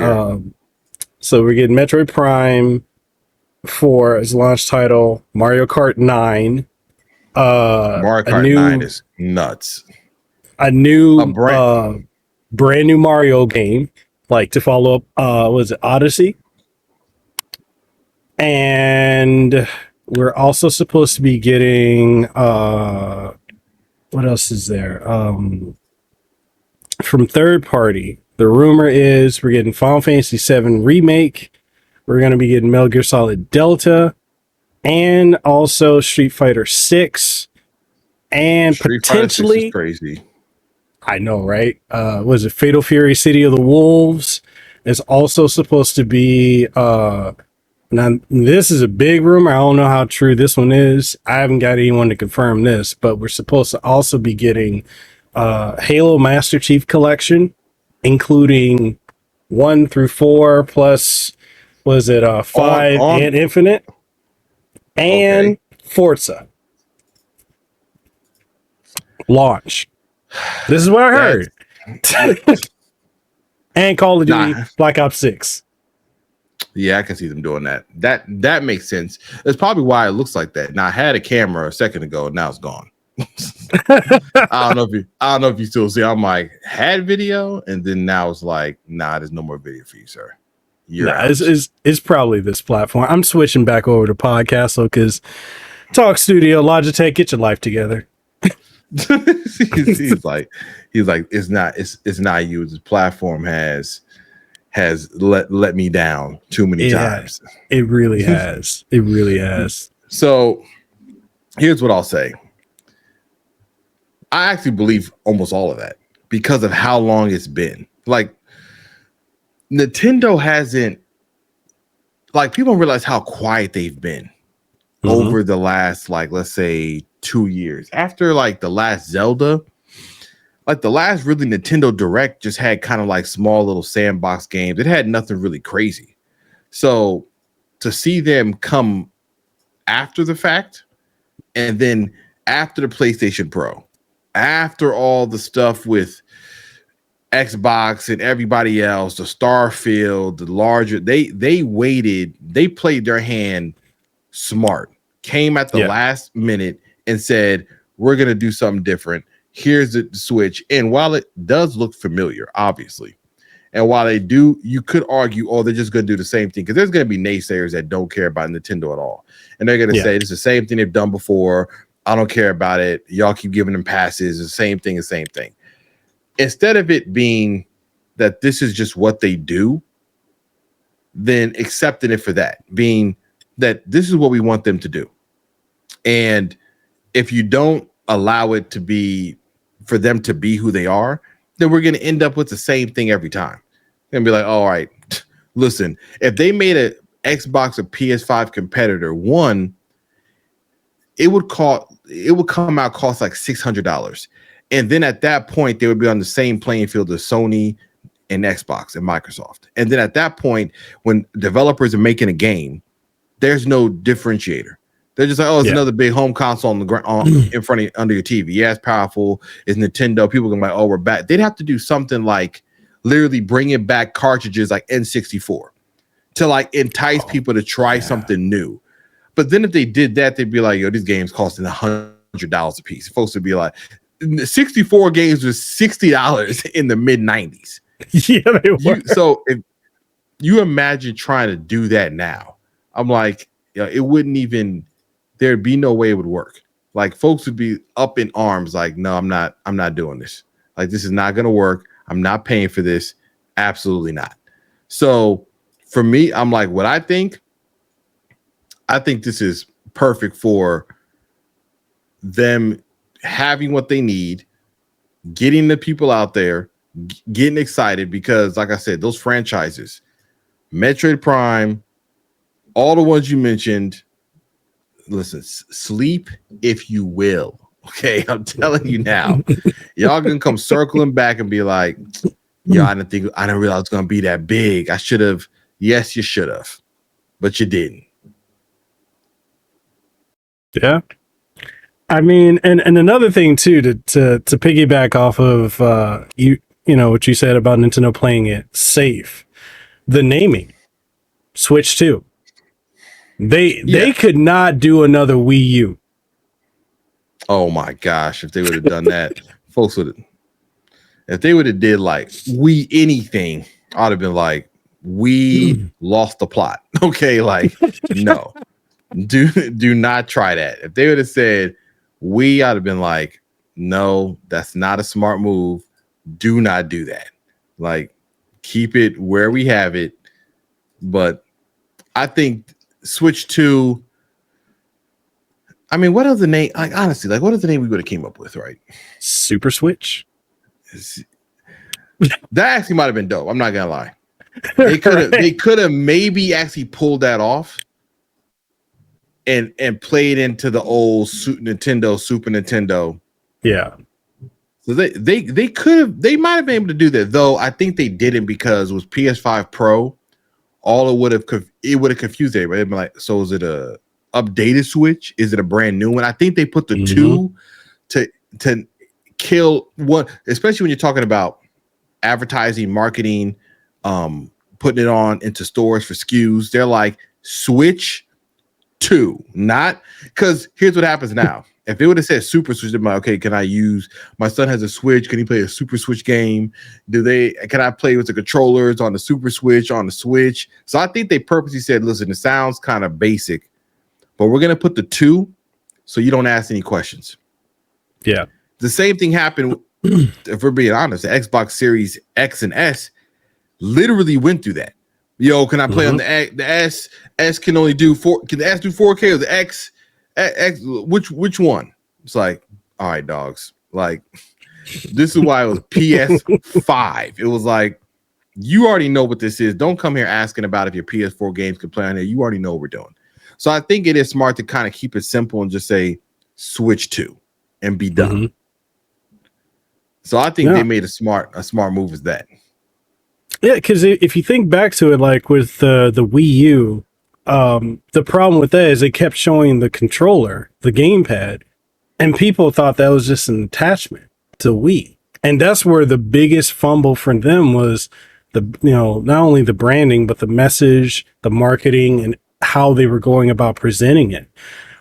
so we're getting Metroid Prime 4 as launch title, Mario Kart 9, Mario Kart 9 is nuts. A brand new Mario game, like to follow up was it Odyssey? And we're also supposed to be getting what else is there? From third party, the rumor is we're getting Final Fantasy VII Remake. We're going to be getting Metal Gear Solid Delta, and also Street Fighter 6, and Street potentially Fighter 6 is crazy. I know, right? Was it Fatal Fury City of the Wolves? Is also supposed to be now this is a big rumor. I don't know how true this one is. I haven't got anyone to confirm this, but we're supposed to also be getting Halo Master Chief Collection, including 1 through 4 plus was it 5 and Infinite and Forza launch. This is what I heard. And Call of Duty Black Ops 6. Yeah, I can see them doing that. That makes sense. That's probably why it looks like that. Now I had a camera a second ago, now it's gone. I don't know if you still see. I'm like, had video, and then now it's like, nah, there's no more video for you, sir. It's probably this platform. I'm switching back over to podcast because Talk Studio, Logitech, get your life together. he's like it's not you. This platform has let me down too many times. It really has. It really has. So here's what I'll say. I actually believe almost all of that because of how long it's been. Like Nintendo hasn't, like, people don't realize how quiet they've been over the last, like, let's say 2 years. After like the last Zelda, like the last really Nintendo Direct just had kind of like small little sandbox games. It had nothing really crazy. So to see them come after the fact, and then after the PlayStation Pro, after all the stuff with Xbox and everybody else, the Starfield, the larger, they waited, they played their hand smart, came at the last minute and said, we're going to do something different. Here's the Switch. And while it does look familiar, obviously, and while they do, you could argue, oh, they're just going to do the same thing, because there's going to be naysayers that don't care about Nintendo at all. And they're going to say, it's the same thing they've done before. I don't care about it. Y'all keep giving them passes. The same thing. Instead of it being that this is just what they do, then accepting it for that, being that this is what we want them to do. And if you don't allow it to be, for them to be who they are, then we're going to end up with the same thing every time. And be like, all right, listen, if they made a Xbox or PS5 competitor, one, it would come out cost like $600. And then at that point, they would be on the same playing field as Sony and Xbox and Microsoft. And then at that point, when developers are making a game, there's no differentiator. They're just like, oh, it's another big home console on the ground in front of under your TV. Yeah, it's powerful. It's Nintendo. People are like, oh, we're back. They'd have to do something like literally bringing back cartridges like N64 to like entice people to try something new. But then if they did that, they'd be like, yo, these games costing $100 a piece. Folks would be like, 64 games was $60 in the mid 90s. Yeah, they were. So if you imagine trying to do that now, I'm like, it wouldn't even, there'd be no way it would work. Like folks would be up in arms, like, no, I'm not doing this. Like, this is not going to work. I'm not paying for this. Absolutely not. So for me, I'm like, what I think this is perfect for them having what they need, getting the people out there, getting excited, because like I said, those franchises, Metroid Prime, all the ones you mentioned, listen, sleep if you will. Okay, I'm telling you now, y'all gonna come circling back and be like, yo, I didn't realize it's gonna be that big. I should have. Yes, you should have, but you didn't. Yeah. I mean, and another thing too, to piggyback off of you know what you said about Nintendo playing it safe, the naming, Switch 2. They could not do another Wii U. Oh my gosh, if they would have done that, folks would have. If they would have did like Wii anything, I'd have been like, we lost the plot. Okay, like no, do not try that. If they would have said we, I'd have been like, no, that's not a smart move. Do not do that. Like, keep it where we have it. But I think Switch 2. I mean, what other name? Like, honestly, like, what other name we would have came up with, right? Super Switch. That actually might have been dope. I'm not gonna lie. They could have maybe actually pulled that off and played into the old Super Nintendo. Yeah. So they might have been able to do that, though. I think they didn't, because with PS5 Pro, all it would have confused everybody. It'd be like, so is it a updated Switch? Is it a brand new one? I think they put the two to kill one, especially when you're talking about advertising, marketing, putting it on into stores for SKUs. They're like, Switch 2, not, because here's what happens now. If it would have said Super Switch, they'd be like, okay, can I use, my son has a Switch, can he play a Super Switch game? Can I play with the controllers on the Super Switch, on the Switch? So I think they purposely said, listen, it sounds kind of basic, but we're going to put the 2 so you don't ask any questions. Yeah. The same thing happened, if we're being honest, the Xbox Series X and S literally went through that. Yo, can I play on the S? S can only do can the S do 4K, or the X, which one? It's like, all right, dogs. Like, this is why it was PS5. It was like, you already know what this is. Don't come here asking about if your PS4 games can play on there. You already know what we're doing. So I think it is smart to kind of keep it simple and just say Switch 2 and be done. So I think they made a smart move as that. Yeah, because if you think back to it, like with the Wii U, the problem with that is they kept showing the controller, the gamepad, and people thought that was just an attachment to Wii. And that's where the biggest fumble for them was not only the branding, but the message, the marketing, and how they were going about presenting it.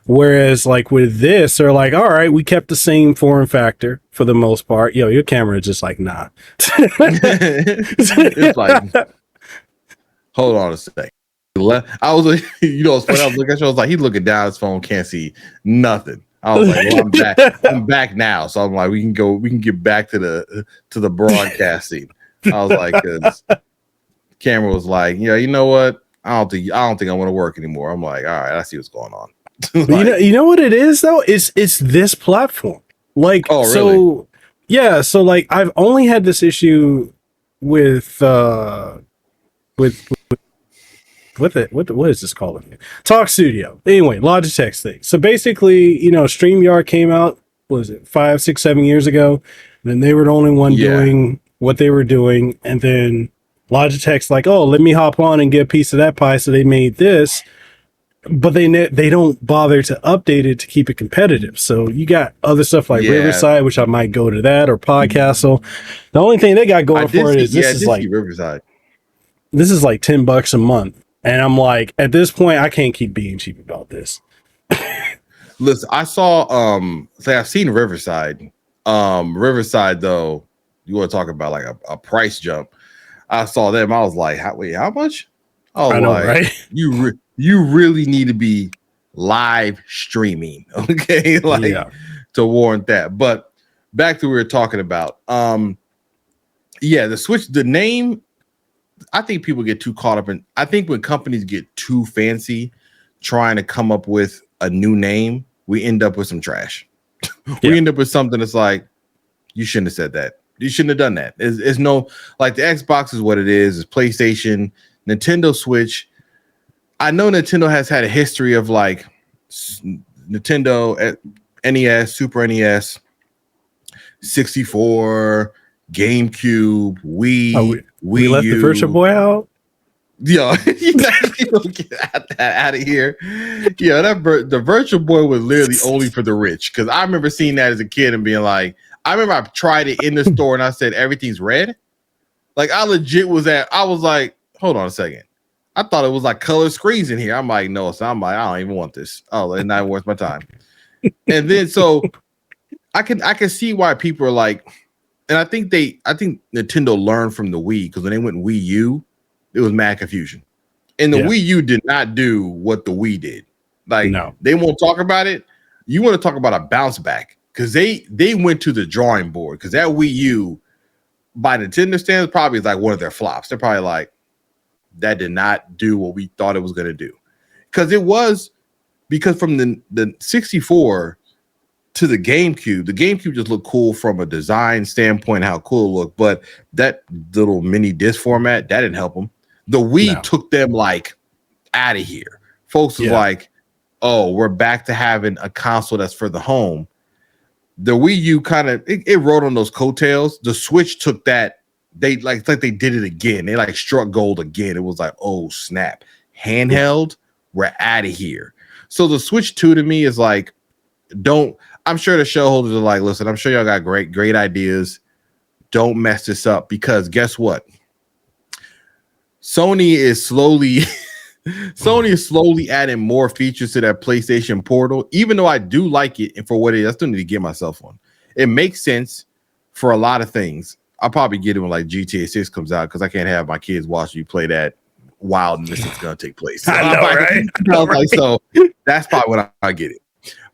Whereas like with this, they're like, all right, we kept the same form factor for the most part. Yo, your camera is just like, nah. It's like, hold on a second. I was like, it's funny. I was looking at you, I was like, he's looking down his phone, can't see nothing. I was like, well, I'm back. I'm back now. So I'm like, we can get back to the broadcasting. I was like, cause camera was like, you know what? I don't think I want to work anymore. I'm like, all right, I see what's going on. Like, you know what it is though? It's this platform. Like, oh, really? So Yeah, so like I've only had this issue with with what is this called? Talk Studio. Anyway, Logitech's thing. So basically, StreamYard came out, what was it 5, 6, 7 years ago? And then they were the only one Yeah, doing what they were doing, and then Logitech's like, oh, let me hop on and get a piece of that pie. So they made this, but they don't bother to update it to keep it competitive. So you got other stuff like yeah. Riverside, which I might go to that, or Podcastle. The only thing they got going for it is I did see Riverside. this is like $10 a month. And I'm like, at this point, I can't keep being cheap about this. Listen, I saw say I've seen Riverside. Riverside though, you want to talk about like a price jump. I saw them. I was like, wait, how much? Oh, I know, like right? you really need to be live streaming, okay? Like Yeah. to warrant that. But back to what we were talking about. Yeah, the Switch, the name, I think people get too caught up in. I think when companies get too fancy trying to come up with a new name, we end up with some trash. We Yeah. end up with something that's like, you shouldn't have said that. You shouldn't have done that. It's no, like the Xbox is what it is. It's PlayStation, Nintendo Switch. I know Nintendo has had a history of like Nintendo NES, Super NES, 64, GameCube, Oh, Wii, we Wii left the Virtual U. Boy out. Yo, you don't get that out of here. Yeah, the Virtual Boy was literally only for the rich. Because I remember seeing that as a kid and being like, I remember I tried it in the store and I said everything's red. Like I legit I was like, hold on a second. I thought it was like color screens in here. I'm like, no, so I'm like, I don't even want this. Oh, it's not worth my time. And then so I can see why people are like, and I think Nintendo learned from the Wii because when they went Wii U, it was mad confusion. And the Yeah. Wii U did not do what the Wii did. Like No. they won't talk about it. You want to talk about a bounce back because they went to the drawing board because that Wii U by Nintendo standards probably is like one of their flops. They're probably like, that did not do what we thought it was going to do. Because from the 64 to the GameCube just looked cool from a design standpoint, how cool it looked. But that little mini disc format, that didn't help them. The Wii took them like out of here. Folks was like, oh, we're back to having a console that's for the home. The Wii U kind of it rode on those coattails. The Switch took that. They like they did it again. They like struck gold again. It was like, oh snap. Handheld, we're out of here. So the Switch 2 to me is like, I'm sure the shareholders are like, listen, I'm sure y'all got great ideas. Don't mess this up because guess what? Sony is slowly adding more features to that PlayStation Portal, even though I do like it and for what it is. I still need to get myself one. It makes sense for a lot of things. I'll probably get it when like GTA 6 comes out because I can't have my kids watch you play that wildness that's going to take place. So I know, right? So that's probably when I get it.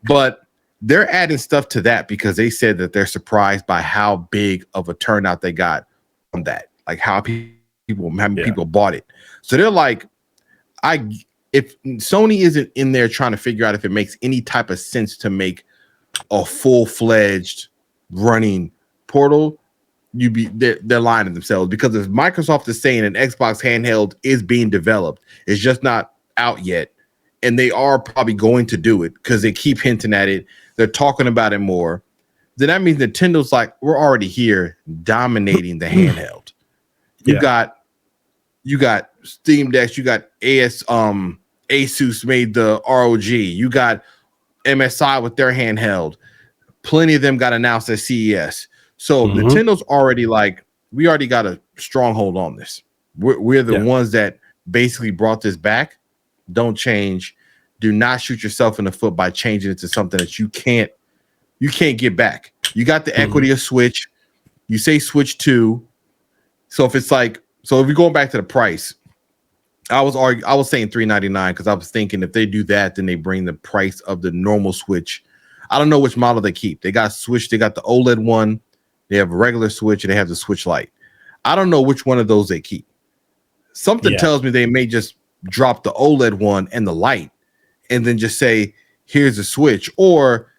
But they're adding stuff to that because they said that they're surprised by how big of a turnout they got on that, like how people bought it. So they're like, if Sony isn't in there trying to figure out if it makes any type of sense to make a full-fledged running portal, they're lying to themselves because if Microsoft is saying an Xbox handheld is being developed, it's just not out yet, and they are probably going to do it because they keep hinting at it. They're talking about it more. Then that means Nintendo's like, we're already here dominating the handheld. You got Steam Decks, you got Asus made the ROG, you got MSI with their handheld. Plenty of them got announced at CES. So Nintendo's already like, we already got a stronghold on this. We're the ones that basically brought this back. Don't change. Do not shoot yourself in the foot by changing it to something that you can't get back. You got the equity of Switch. You say Switch 2. So if we're going back to the price, I was saying $399 because I was thinking if they do that, then they bring the price of the normal Switch. I don't know which model they keep. They got Switch, they got the OLED one, they have a regular Switch, and they have the Switch Lite. I don't know which one of those they keep. Something tells me they may just drop the OLED one and the Lite and then just say, here's a Switch, or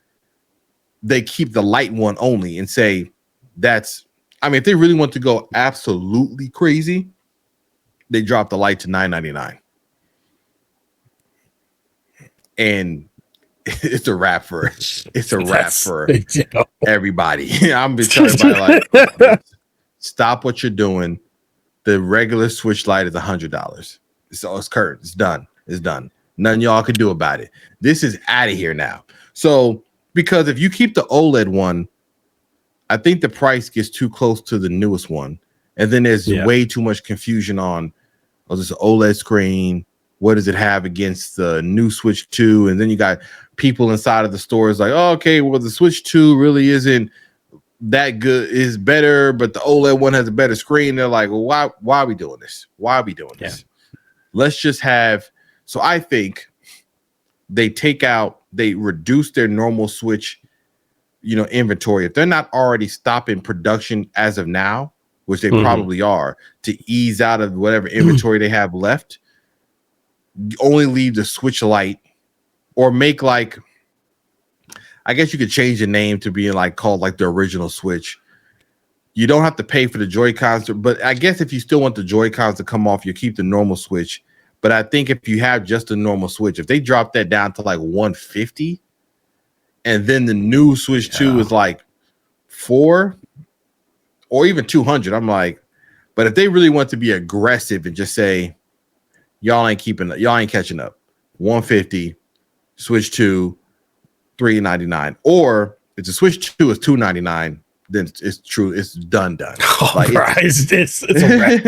they keep the Lite one only and say, That's, I mean, if they really want to go absolutely crazy, they drop the light to $9.99, and it's a wrap for That's you know. everybody. I'm been telling everybody like, stop what you're doing. The regular Switch Lite is $100. So it's current. It's done. It's done. Nothing y'all can do about it. This is out of here now. So because if you keep the OLED one, I think the price gets too close to the newest one, and then there's way too much confusion on, oh, this is an OLED screen. What does it have against the new Switch 2? And then you got people inside of the stores like, oh, okay, well, the Switch 2 really isn't that good, is better, but the OLED one has a better screen. They're like, well, why are we doing this? Why are we doing this? Let's just have, so I think they reduce their normal Switch, inventory. If they're not already stopping production as of now, which they probably are, to ease out of whatever inventory they have left, only leave the Switch Lite, or make like, I guess you could change the name to being like called like the original Switch. You don't have to pay for the Joy-Cons, but I guess if you still want the Joy-Cons to come off, you keep the normal Switch. But I think if you have just a normal Switch, if they drop that down to like $150, and then the new Switch 2 is like $400 or even $200, I'm like, but if they really want to be aggressive and just say, y'all ain't catching up, $150, Switch 2, $399, or if the Switch 2 is $299, then it's true. It's done. Oh, like it's a wrap.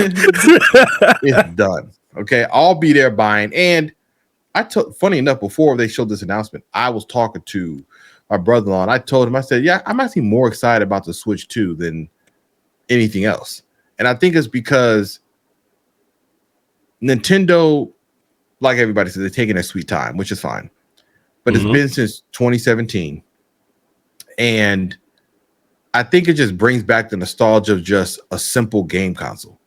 It's done. Okay, I'll be there buying. And funny enough, before they showed this announcement, I was talking to my brother-in-law, and I told him, I said, yeah, I'm actually more excited about the Switch 2 than anything else. And I think it's because Nintendo, like everybody said, they're taking their sweet time, which is fine. But it's been since 2017. And I think it just brings back the nostalgia of just a simple game console.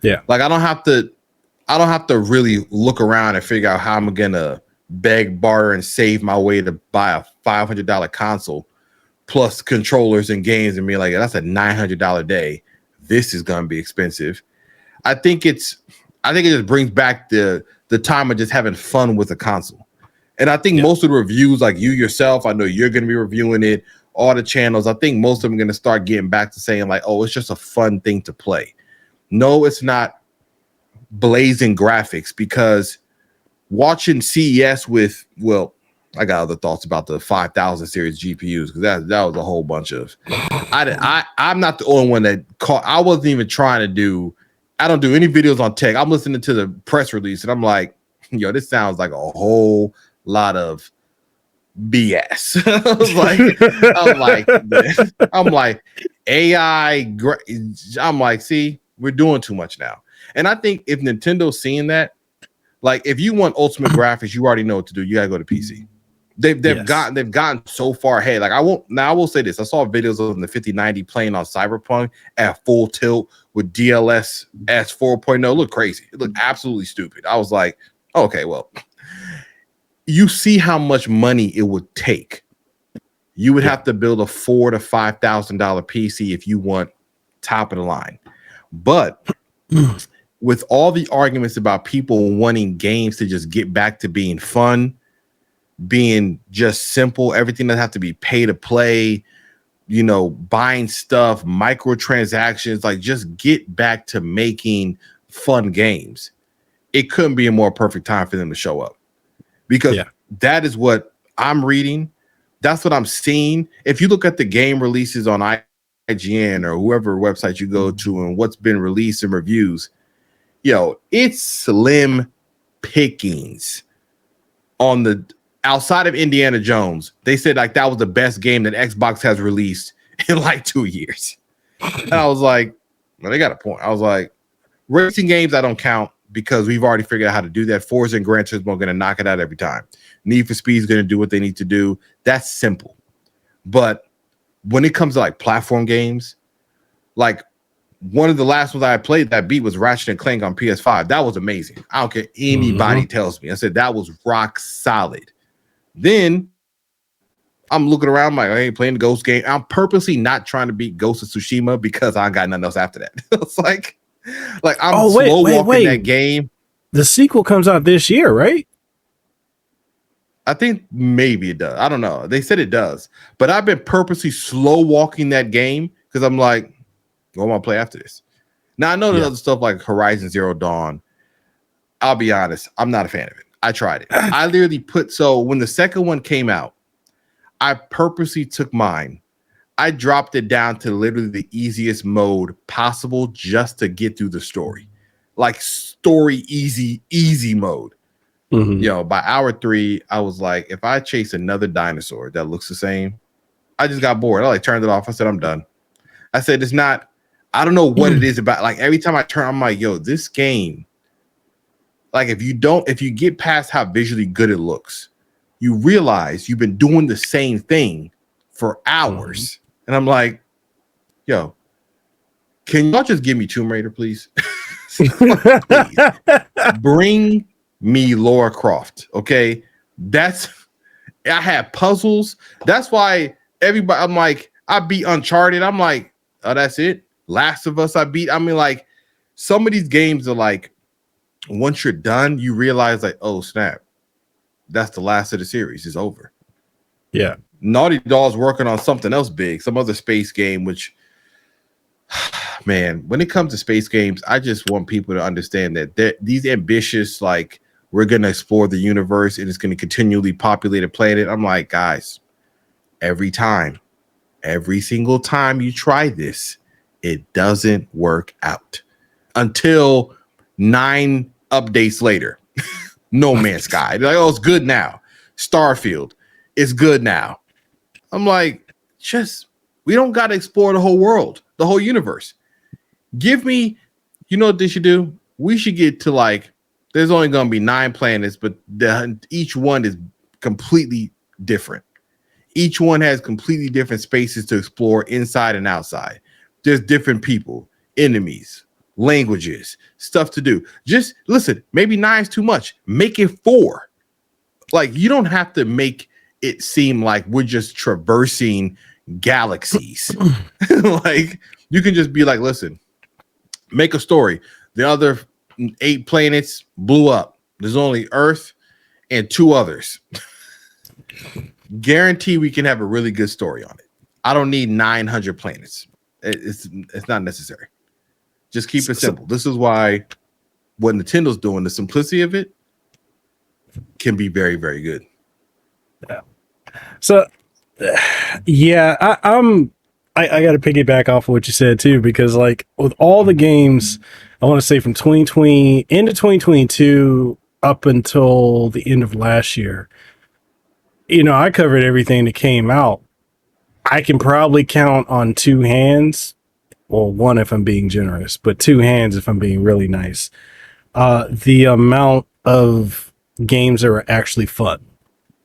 Yeah. Like I don't have to really look around and figure out how I'm gonna beg, barter, and save my way to buy a $500 console plus controllers and games and be like, that's a $900 day. This is gonna be expensive. I think it just brings back the time of just having fun with a console. And I think most of the reviews, like you yourself, I know you're going to be reviewing it, all the channels, I think most of them are going to start getting back to saying like, oh, it's just a fun thing to play. No, it's not blazing graphics, because watching CES with, well, I got other thoughts about the 5000 series GPUs, because that was a whole bunch of, I'm not the only one that I wasn't even trying to do, I don't do any videos on tech. I'm listening to the press release and I'm like, yo, this sounds like a whole lot of BS. I'm like AI. I'm like, see, we're doing too much now. And I think if Nintendo's seeing that, like if you want ultimate graphics, you already know what to do. You gotta go to PC. They've gotten so far ahead. Like I will say this. I saw videos of the 5090 playing on Cyberpunk at full tilt with DLSS 4.0. It looked crazy. It looked absolutely stupid. I was like, okay, well, you see how much money it would take. You would have to build a $4,000 to $5,000 PC if you want top of the line. But with all the arguments about people wanting games to just get back to being fun, being just simple, everything doesn't have to be pay to play, buying stuff, microtransactions, like just get back to making fun games. It couldn't be a more perfect time for them to show up, because that is what I'm reading. That's what I'm seeing. If you look at the game releases on IGN or whoever website you go to and what's been released in reviews, it's slim pickings on the outside of Indiana Jones. They said like that was the best game that Xbox has released in like 2 years. And I was like, well, they got a point. I was like, racing games, I don't count, because we've already figured out how to do that. Forza and Gran Turismo are going to knock it out every time. Need for Speed is going to do what they need to do. That's simple. But when it comes to like platform games, like one of the last ones I played that beat was Ratchet and Clank on PS5. That was amazing. I don't care anybody tells me. I said that was rock solid. Then I'm looking around like I ain't playing the Ghost game. I'm purposely not trying to beat Ghost of Tsushima because I got nothing else after that. It's like I'm slow walking that game. The sequel comes out this year, right? I think maybe it does. I don't know. They said it does, but I've been purposely slow walking that game because I'm like, what am I play after this? Now I know there's other stuff like Horizon Zero Dawn. I'll be honest, I'm not a fan of it. I tried it. I literally so when the second one came out, I purposely took mine. I dropped it down to literally the easiest mode possible just to get through the story. Like story easy mode. Mm-hmm. By hour 3, I was like, if I chase another dinosaur that looks the same, I just got bored. I turned it off. I said, I'm done. I said, it's not, I don't know what it is about. Like every time I turn, I'm like, yo, this game, like if you get past how visually good it looks, you realize you've been doing the same thing for hours. And I'm like, yo, can y'all just give me Tomb Raider, please? Please. Bring me Lara Croft, okay? I had puzzles. That's why everybody, I'm like, I beat Uncharted. I'm like, oh, that's it? Last of Us, I beat. I mean, like, some of these games are like, once you're done, you realize, like, oh, snap. That's the last of the series. It's over. Yeah. Naughty Dog's working on something else big, some other space game, which, man, when it comes to space games, I just want people to understand that these ambitious, like, we're going to explore the universe and it's going to continually populate a planet. I'm like, guys, every single time you try this, it doesn't work out until 9 updates later. No Man's Sky. They're like, oh, it's good now. Starfield, it's good now. I'm like, we don't got to explore the whole world, the whole universe. Give me, you know what they should do? We should get to like, there's only going to be 9 planets, but each one is completely different. Each one has completely different spaces to explore inside and outside. There's different people, enemies, languages, stuff to do. Just listen, maybe 9 is too much. Make it 4. Like, you don't have to make it seem like we're just traversing galaxies. Like, you can just be like, listen, make a story. The other 8 planets blew up. There's only Earth and 2 others. Guarantee we can have a really good story on it. I don't need 900 planets. It's not necessary. Just keep it simple. This is why what Nintendo's doing, the simplicity of it can be very, very good. Yeah. So, yeah, I got to piggyback off of what you said too, because like with all the games, I want to say from 2020 into 2022 up until the end of last year, I covered everything that came out. I can probably count on 2 hands. Well, 1 if I'm being generous, but 2 hands if I'm being really nice. The amount of games that are actually fun.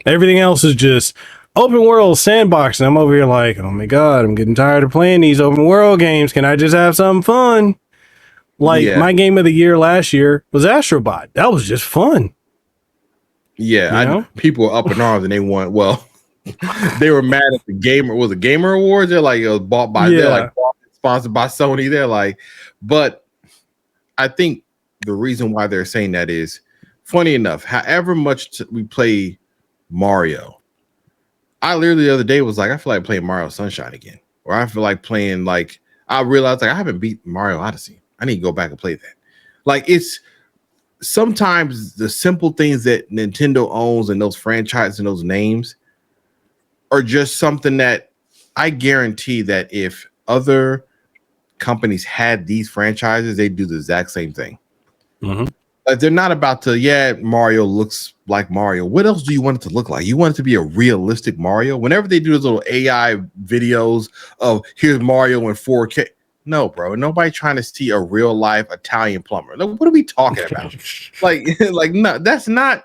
Everything else is just open world sandbox. And I'm over here like, oh my God, I'm getting tired of playing these open world games. Can I just have something fun? Like my game of the year last year was Astrobot. That was just fun. Yeah, people were up in arms and they want, well, they were mad at the Gamer Awards. They're like, it was bought by, they're like sponsored by Sony. They're like, but I think the reason why they're saying that is, funny enough, however much we play Mario, I literally the other day was like, I feel like playing Mario Sunshine again, or I feel like playing, like, I realized like I haven't beat Mario Odyssey. I need to go back and play that. Like, it's sometimes the simple things that Nintendo owns and those franchises and those names are just something that I guarantee that if other companies had these franchises, they'd do the exact same thing. Like, they're not about to, Mario looks like Mario. What else do you want it to look like? You want it to be a realistic Mario? Whenever they do those little AI videos of here's Mario in 4K. No, bro. Nobody trying to see a real life Italian plumber. Like, what are we talking about? like no, that's not.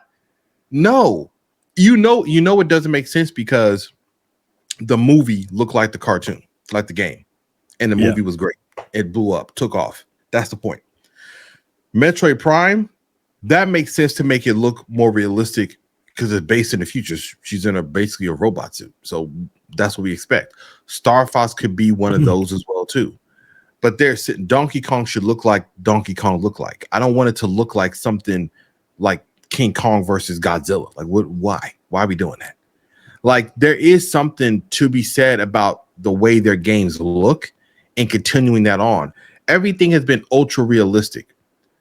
No, you know it doesn't make sense because the movie looked like the cartoon, like the game, and the movie was great. It blew up, took off. That's the point. Metroid Prime, that makes sense to make it look more realistic because it's based in the future. She's in basically a robot suit. So that's what we expect. Star Fox could be one of those as well, too. But Donkey Kong should look like Donkey Kong look like. I don't want it to look like something like King Kong versus Godzilla. Like, what? Why? Why are we doing that? Like, there is something to be said about the way their games look and continuing that on. Everything has been ultra realistic.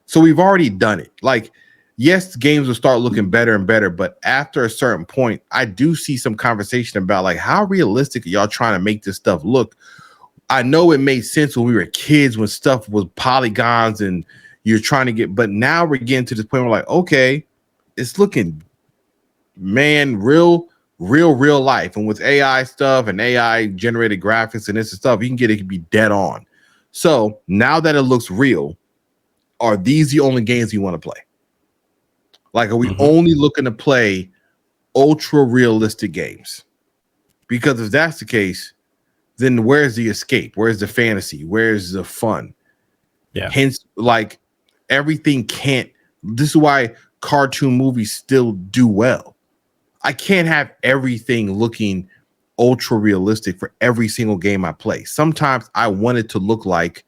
So we've already done it. Like, yes, games will start looking better and better, but after a certain point, I do see some conversation about like how realistic are y'all trying to make this stuff look. I know it made sense when we were kids when stuff was polygons and you're trying to get, but now we're getting to this point where like, okay, it's looking, man, real life. And with AI stuff and AI generated graphics and this stuff, you can get it to be dead on. So now that it looks real, are these the only games you want to play? Like, are we only looking to play ultra realistic games? Because if that's the case, then where's the escape? Where's the fantasy? Where's the fun? Yeah. Hence, like, everything can't. This is why cartoon movies still do well. I can't have everything looking ultra realistic for every single game I play. Sometimes I want it to look like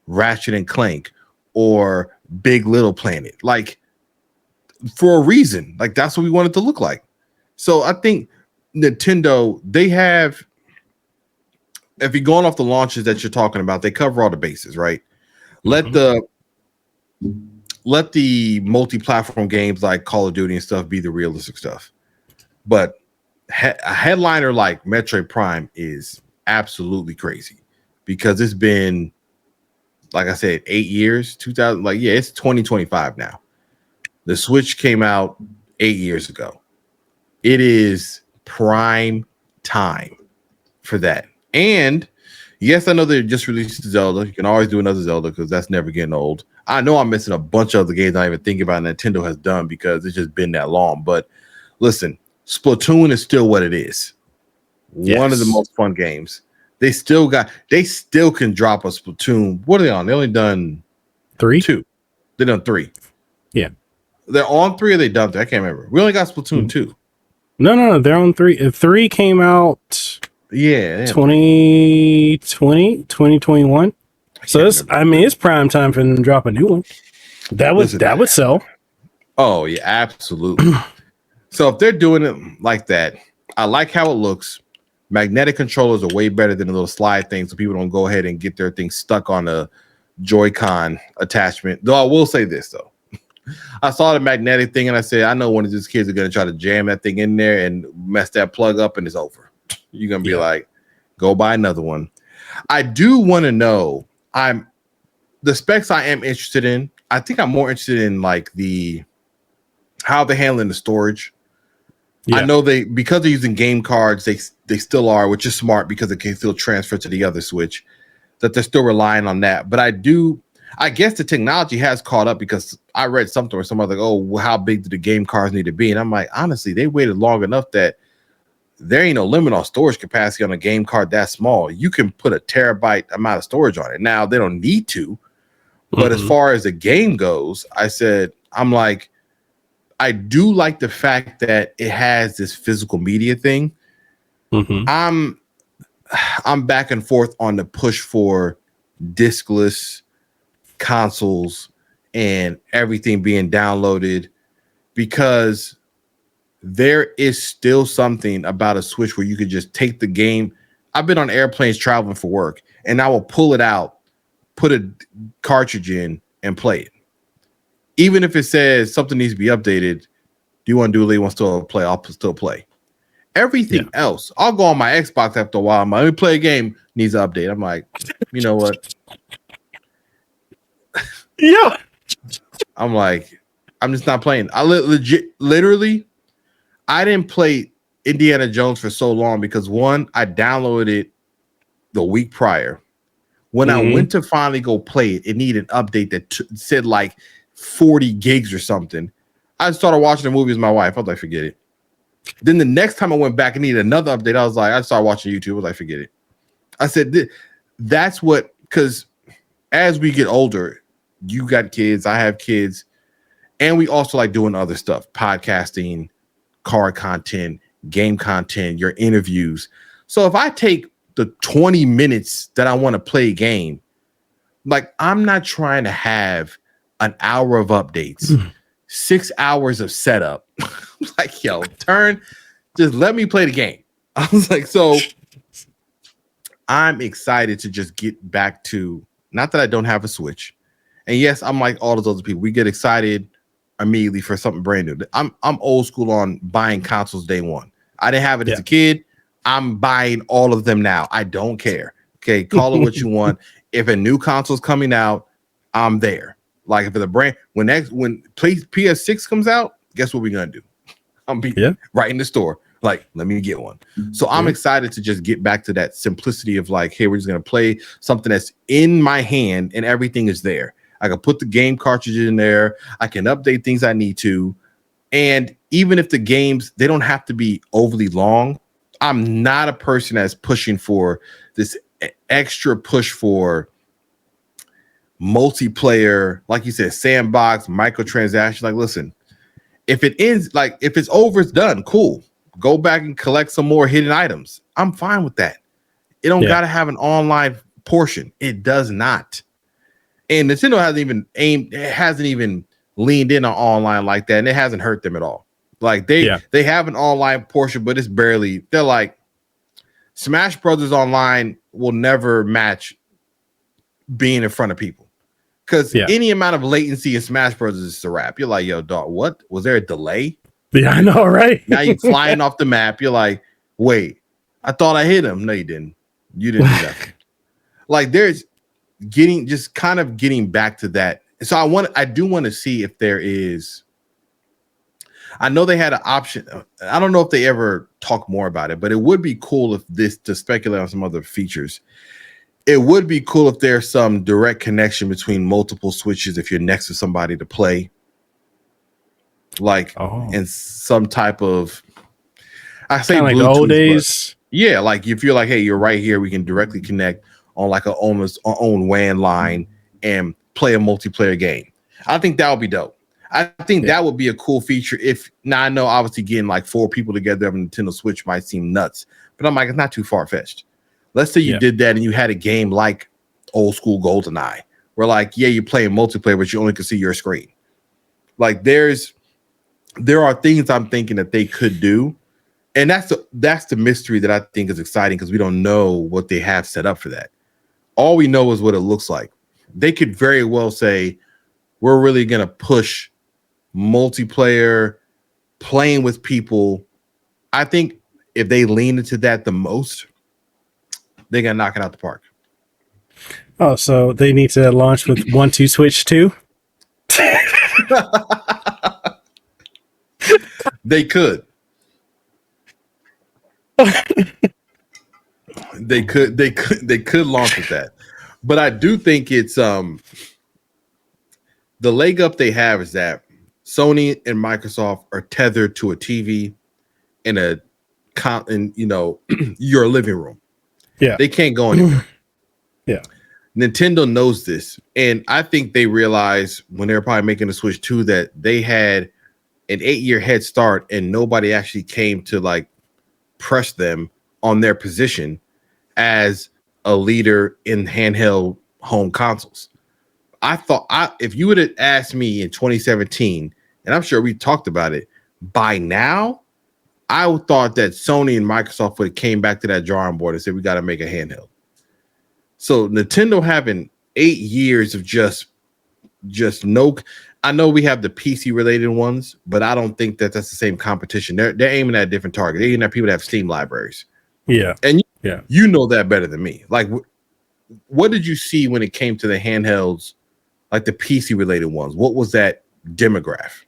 Ratchet and Clank or Big Little Planet, like, for a reason. Like, that's what we want it to look like. So I think Nintendo, they have, if you're going off the launches that you're talking about, they cover all the bases, right? Let the multi-platform games like Call of Duty and stuff be the realistic stuff. But a headliner like Metroid Prime is absolutely crazy because it's been, like I said, 8 years, 2000, like, yeah, it's 2025 now. The Switch came out 8 years ago. It is prime time for that. And yes, I know they just released Zelda. You can always do another Zelda because that's never getting old. I know I'm missing a bunch of other games I even think about Nintendo has done because it's just been that long. But listen, Splatoon is still what it is. Yes. One of the most fun games. They still can drop a Splatoon. What are they on? They only done 2. They done 3. Yeah. They're on 3 or they done 3? I can't remember. We only got Splatoon 2. No, they're on 3. 3 came out 2020, 2021. So it's prime time for them to drop a new one. That would sell. Oh, yeah, absolutely. So if they're doing it like that, I like how it looks. Magnetic controllers are way better than the little slide things, so people don't go ahead and get their thing stuck on a Joy-Con attachment. Though I will say this, though. I saw the magnetic thing and I said, I know one of these kids are going to try to jam that thing in there and mess that plug up and it's over. You're going to be like, go buy another one. I do want to know, the specs I am interested in. I think I'm more interested in like how they're handling the storage. Yeah. I know because they're using game cards, they still are, which is smart because it can still transfer to the other Switch, that they're still relying on that. But I guess the technology has caught up because I read something where somebody's like, oh, well, how big do the game cards need to be? And I'm like, honestly, they waited long enough that there ain't no limit on storage capacity on a game card that small. You can put a terabyte amount of storage on it. Now, they don't need to. But as far as the game goes, I'm like, I do like the fact that it has this physical media thing. I'm back and forth on the push for diskless consoles and everything being downloaded because there is still something about a Switch where you could just take the game. I've been on airplanes traveling for work and I will pull it out, put a cartridge in and play it. Even if it says something needs to be updated, do you want to do it? Want to still play? I'll still play. Everything else, I'll go on my Xbox after a while. I'm like, let me play a game, needs an update. I'm like, you know what? Yeah. I'm like, I'm just not playing. I literally, I didn't play Indiana Jones for so long because one, I downloaded it the week prior. When I went to finally go play it, it needed an update that said like 40 gigs or something. I started watching the movie with my wife. I was like, forget it. Then the next time I went back and needed another update, I started watching YouTube. I was like, forget it. I said, that's what, because as we get older, you got kids, I have kids, and we also like doing other stuff, podcasting, card content, game content, your interviews. So if I take the 20 minutes that I want to play a game, like I'm not trying to have an hour of updates, 6 hours of setup. Like, yo, just let me play the game. I was like, so I'm excited to just get back to, not that I don't have a Switch. And yes, I'm like all those other people. We get excited immediately for something brand new. I'm old school on buying consoles day one. I didn't have it as a kid. I'm buying all of them now. I don't care. Okay, call it what you want. If a new console's coming out, I'm there. Like if it's a brand, when PS6 comes out, guess what we're gonna do? I'm be right in the store. Like, let me get one. So I'm excited to just get back to that simplicity of like, hey, we're just gonna play something that's in my hand and everything is there. I can put the game cartridge in there. I can update things I need to. And even if the games, they don't have to be overly long. I'm not a person that's pushing for this extra push for multiplayer, like you said, sandbox, microtransaction. Like, listen, if it ends, like if it's over, it's done. Cool. Go back and collect some more hidden items. I'm fine with that. It don't got to have an online portion. It does not. And Nintendo hasn't even leaned in on online like that, and it hasn't hurt them at all. Like they have an online portion, but it's barely. They're like Smash Brothers Online will never match being in front of people because any amount of latency in Smash Brothers is a wrap. You're like, yo, dog, what was there a delay? Yeah, I know, right? Now you're flying off the map. You're like, wait, I thought I hit him. No, you didn't. You didn't do nothing. Like there's getting back to that. So I do want to see if there is. I know they had an option. I don't know if they ever talk more about it, but it would be cool if to speculate on some other features. It would be cool if there's some direct connection between multiple switches if you're next to somebody to play. Like in some type of, I say like the old days. Yeah, like if you're like, hey, you're right here, we can directly connect on like almost our own WAN line and play a multiplayer game. I think that would be dope. I think that would be a cool feature. Now I know obviously getting like 4 people together on a Nintendo Switch might seem nuts, but I'm like, it's not too far fetched. Let's say you did that and you had a game like old school GoldenEye, where like, you're playing multiplayer, but you only can see your screen. Like there are things I'm thinking that they could do. And that's the mystery that I think is exciting because we don't know what they have set up for that. All we know is what it looks like. They could very well say, we're really going to push multiplayer, playing with people. I think if they lean into that the most, they're going to knock it out the park. Oh, so they need to launch with 1-2 Switch 2? They could. They could launch with that. But I do think it's the leg up they have is that Sony and Microsoft are tethered to a TV in your living room. Yeah. They can't go anywhere. Yeah. Nintendo knows this. And I think they realized when they were probably making the Switch 2 that they had an 8-year head start and nobody actually came to like press them on their position as a leader in handheld home consoles. I thought if you would have asked me in 2017, and I'm sure we talked about it, by now, I thought that Sony and Microsoft would have came back to that drawing board and said, we got to make a handheld. So Nintendo having 8 years of just no, I know we have the PC related ones, but I don't think that's the same competition. They're aiming at a different target. They're aiming at people that have Steam libraries. Yeah. And you know that better than me. Like, what did you see when it came to the handhelds, like the PC related ones? What was that demographic?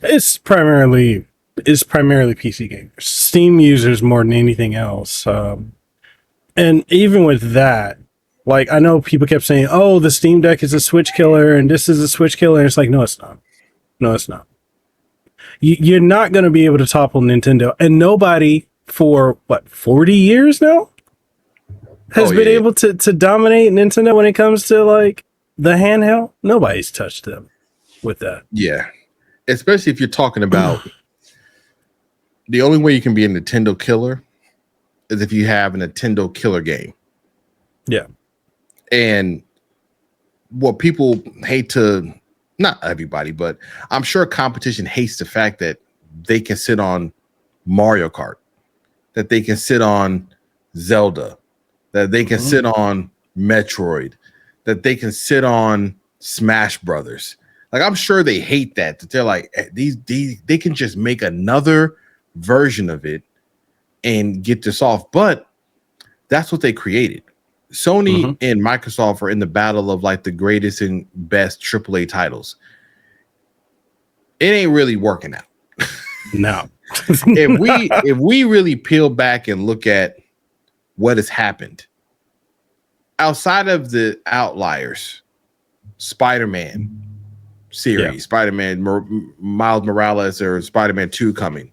It's primarily PC gamers, Steam users more than anything else. And even with that, like I know people kept saying, "Oh, the Steam Deck is a Switch killer, and this is a Switch killer." And it's like, no, it's not. No, it's not. You're not going to be able to topple Nintendo, and nobody for 40 years now has been able to dominate Nintendo when it comes to like the handheld. Nobody's touched them with that. Yeah, especially if you're talking about the only way you can be a Nintendo killer is if you have a Nintendo killer game. Yeah. And what people hate to, not everybody, but I'm sure competition hates the fact that they can sit on Mario Kart, that they can sit on Zelda, that they can sit on Metroid, that they can sit on Smash Brothers. Like, I'm sure they hate that they're like, these they can just make another version of it and get this off. But that's what they created. Sony and Microsoft are in the battle of like the greatest and best AAA titles. It ain't really working out. No. if we really peel back and look at what has happened outside of the outliers, Spider-Man series, Spider-Man Miles Morales or Spider-Man 2 coming,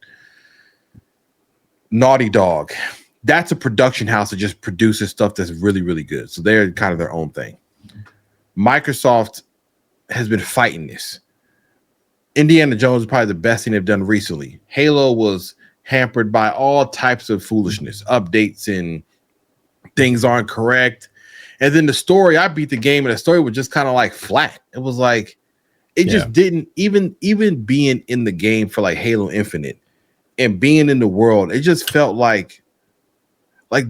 Naughty Dog, that's a production house that just produces stuff that's really, really good. So they're kind of their own thing. Microsoft has been fighting this. Indiana Jones is probably the best thing they've done recently. Halo was hampered by all types of foolishness, updates, and things aren't correct. And then the story, I beat the game, and the story was just kind of like flat. It was like, it just didn't, even being in the game for like Halo Infinite and being in the world, it just felt like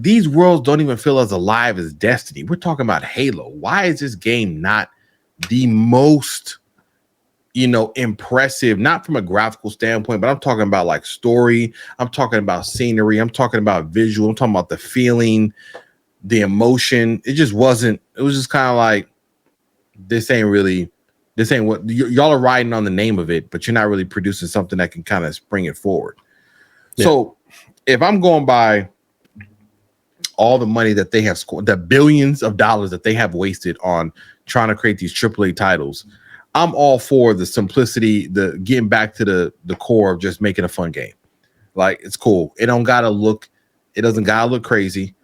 these worlds don't even feel as alive as Destiny. We're talking about Halo. Why is this game not the most, impressive, not from a graphical standpoint, but I'm talking about like story. I'm talking about scenery. I'm talking about visual. I'm talking about the feeling, the emotion. It just wasn't, it was just kind of like, this ain't what y'all are riding on the name of it, but you're not really producing something that can kind of spring it forward. Yeah. So if I'm going by all the money that they have scored, the billions of dollars that they have wasted on trying to create these AAA titles, I'm all for the simplicity, the getting back to the core of just making a fun game. Like, it's cool. It doesn't gotta look crazy.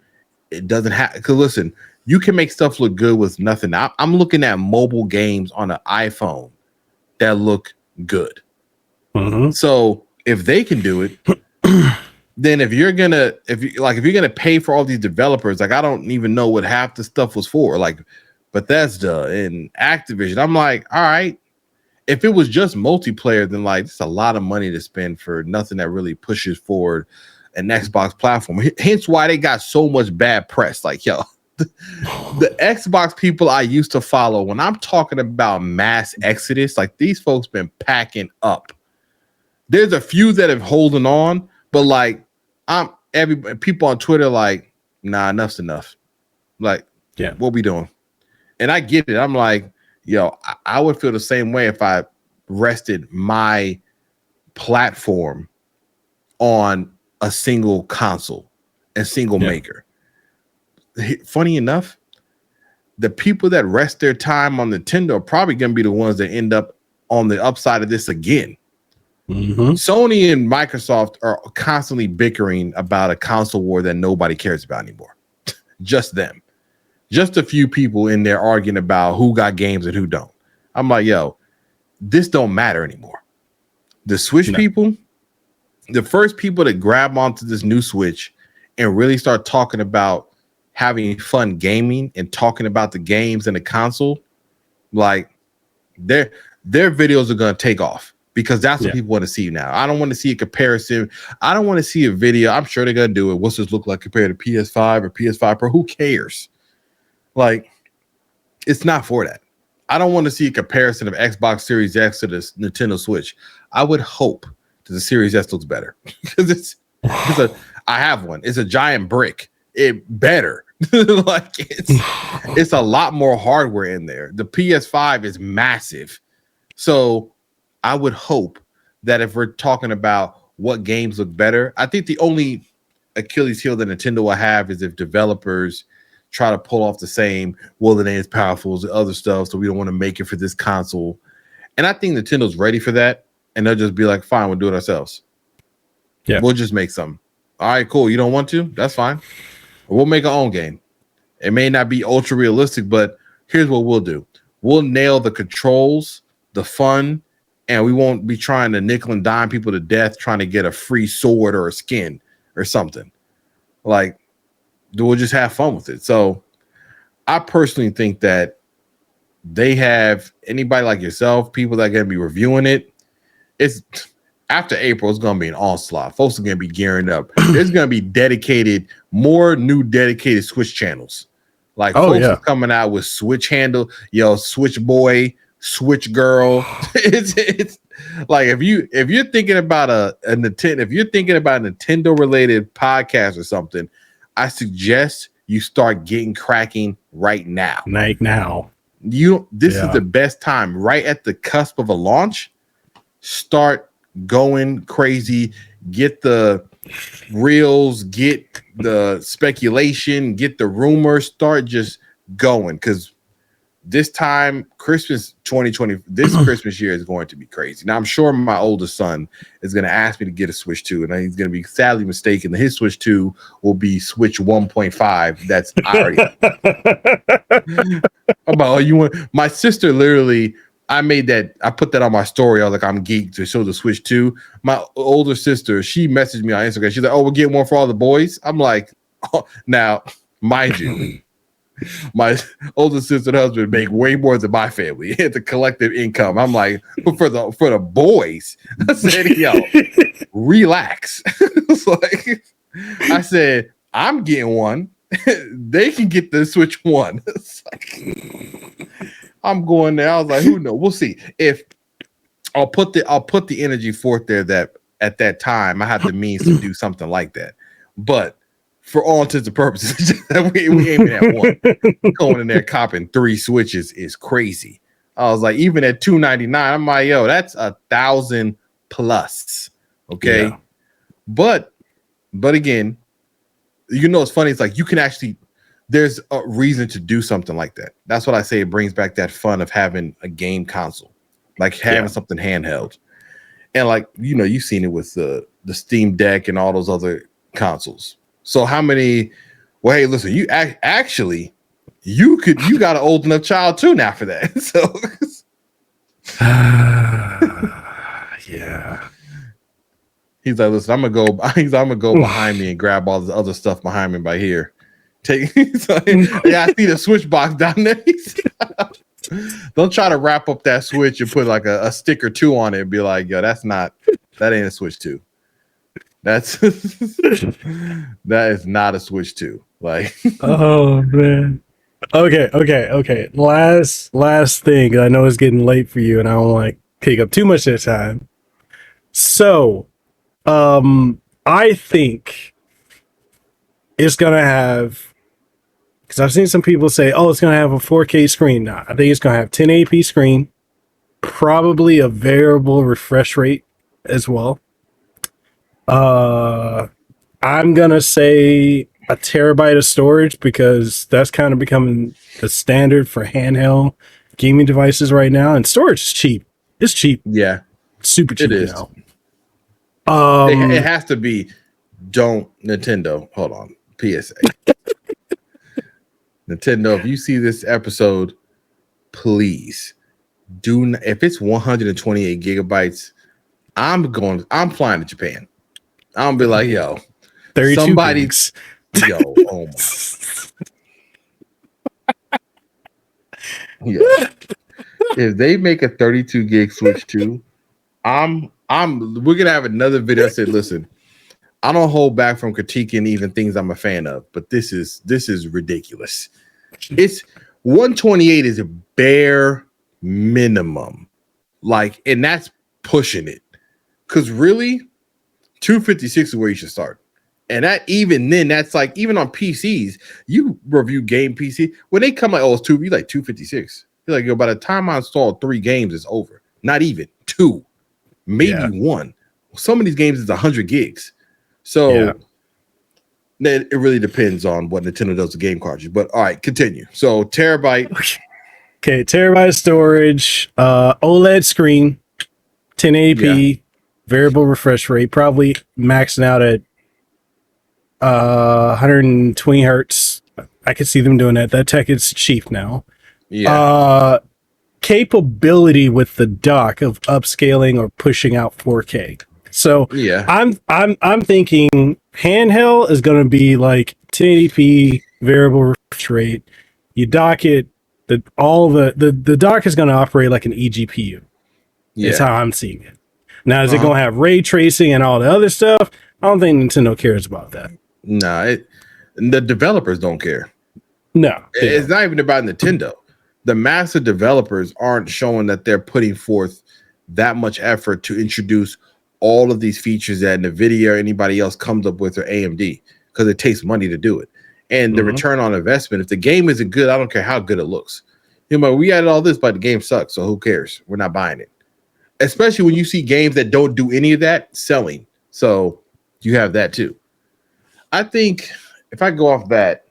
It doesn't have, because listen, you can make stuff look good with nothing. I'm looking at mobile games on an iPhone that look good. So if they can do it, then if you're gonna pay for all these developers, like, I don't even know what half the stuff was for, like Bethesda and Activision. I'm like, all right, if it was just multiplayer, then like, it's a lot of money to spend for nothing that really pushes forward an Xbox platform. Hence why they got so much bad press. Like, yo, the Xbox people I used to follow, when I'm talking about mass exodus, like, these folks been packing up. There's a few that have holding on, but like, people on Twitter like, nah, enough's enough. Like, yeah, what we doing? And I get it. I'm like, yo, I would feel the same way if I rested my platform on a single console and single maker. Funny enough, the people that rest their time on Nintendo are probably going to be the ones that end up on the upside of this again. Sony and Microsoft are constantly bickering about a console war that nobody cares about anymore. Just them. Just a few people in there arguing about who got games and who don't. I'm like, yo, this don't matter anymore. The Switch people, the first people that grab onto this new Switch and really start talking about having fun gaming and talking about the games and the console, like, their videos are going to take off, because that's what people want to see now. I don't want to see a comparison. I don't want to see a video. I'm sure they're going to do it. What's this look like compared to PS5 or PS5 Pro? Who cares? Like, it's not for that. I don't want to see a comparison of Xbox Series X to the Nintendo Switch. I would hope that the Series S looks better, because I have one. It's a giant brick. It better. Like, it's a lot more hardware in there. The PS5 is massive. So I would hope that if we're talking about what games look better, I think the only Achilles heel that Nintendo will have is if developers try to pull off the same, well, it ain't as powerful as the other stuff, so we don't want to make it for this console. And I think Nintendo's ready for that, and they'll just be like, fine, we'll do it ourselves. Yeah, we'll just make some. All right, cool. You don't want to? That's fine. We'll make our own game. It may not be ultra realistic, but here's what we'll do. We'll nail the controls, the fun, and we won't be trying to nickel and dime people to death trying to get a free sword or a skin or something. Like, we'll just have fun with it. So I personally think that they have anybody like yourself, people that are going to be reviewing it. It's after April, it's going to be an onslaught. Folks are going to be gearing up. There's going to be more new dedicated Switch channels. Like, folks are coming out with Switch handle, Switch boy, Switch girl. It's like if you're thinking about a Nintendo, if you're thinking about a Nintendo related podcast or something, I suggest you start getting cracking right now. Like now. This is the best time, right at the cusp of a launch. Start going crazy, get the reels, get the speculation, get the rumors, start just going, because this time, Christmas 2020, this Christmas year is going to be crazy. Now, I'm sure my oldest son is going to ask me to get a Switch 2, and he's going to be sadly mistaken that his Switch 2 will be Switch 1.5. That's already about you want. My sister literally, I put that on my story. I was like, I'm geeked to show the Switch 2. My older sister, she messaged me on Instagram. She's like, oh, we're getting one for all the boys. I'm like, oh, now, mind you, my older sister and husband make way more than my family. It's a collective income. I'm like, for the boys, I said, yo, relax. It's like, I said, I'm getting one. They can get the Switch 1. It's like, I'm going there. I was like, who knows? We'll see. If I'll put the energy forth there that at that time I have the means to do something like that. But for all intents and purposes, we aiming at one. Going in there copping 3 Switches is crazy. I was like, even at $299, I'm like, yo, that's $1,000 plus. Okay. Yeah. But again, it's funny. It's like you can actually, there's a reason to do something like that. That's what I say. It brings back that fun of having a game console, like having something handheld. And like, you've seen it with the Steam Deck and all those other consoles. So how many? Well, hey, listen, you actually, you got an old enough child too now for that. So yeah. He's like, listen, I'm gonna go behind me and grab all this other stuff behind me by here. I see the Switch box down there. Don't try to wrap up that Switch and put like a sticker 2 on it and be like, yo, that ain't a Switch 2. That is not a Switch 2. Like, oh man. Okay. Last thing. I know it's getting late for you, and I don't want to take up too much of your time. So, I think it's gonna have, because I've seen some people say, "Oh, it's gonna have a 4K screen." Nah, I think it's gonna have 1080p screen, probably a variable refresh rate as well. I'm gonna say a terabyte of storage, because that's kind of becoming the standard for handheld gaming devices right now, and storage is cheap. It's cheap. Yeah, super cheap now. It has to be. Don't Nintendo. Hold on. PSA. Nintendo, if you see this episode, please do. If it's 128 gigabytes, I'm flying to Japan. I'm gonna be like, yo, 32 somebody, gigs. Yo, oh my. Yeah. If they make a 32 gig Switch 2, we're gonna have another video that said, listen, I don't hold back from critiquing even things I'm a fan of, but this is ridiculous. It's 128 is a bare minimum. Like, and that's pushing it. Cause really, 256 is where you should start. And that even then, that's like, even on PCs, you review game PC, when they come like, oh, it's 256. You're like, yo, by the time I install 3 games, it's over. Not even 2, maybe 1. Some of these games is 100 gigs. So it really depends on what Nintendo does with game cartridges. But all right, continue. So terabyte. Okay, terabyte storage, OLED screen, 1080p, variable refresh rate, probably maxing out at 120 hertz. I could see them doing that. That tech is cheap now. capability with the dock of upscaling or pushing out 4K. So Yeah. I'm thinking handheld is going to be like 1080p variable refresh rate. You dock it, the dock is going to operate like an eGPU. It's Yeah. how I'm seeing it. Now, is it going to have ray tracing and all the other stuff? I don't think Nintendo cares about that. No, the developers don't care. No, It's not even about Nintendo. The massive developers aren't showing that they're putting forth that much effort to introduce all of these features that NVIDIA or anybody else comes up with, or AMD, because it takes money to do it. And the return on investment, if the game isn't good, I don't care how good it looks. You know, we added all this, but the game sucks, so who cares? We're not buying it. Especially when you see games that don't do any of that selling. So you have that too. I think if I go off that,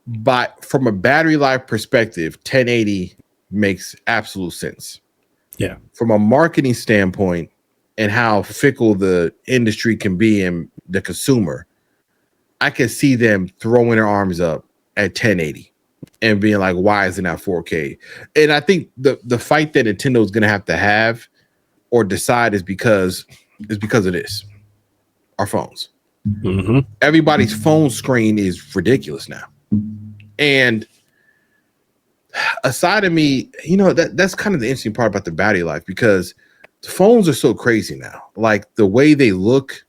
but from a battery life perspective, 1080 makes absolute sense. Yeah. From a marketing standpoint and how fickle the industry can be and the consumer, I can see them throwing their arms up at 1080 and being like, why isn't that 4K? And I think the fight that Nintendo is going to have or decide is because of this. Our phones. Mm-hmm. Everybody's phone screen is ridiculous now. And aside of me, you know, that's kind of the interesting part about the battery life, because the phones are so crazy now. Like the way they look,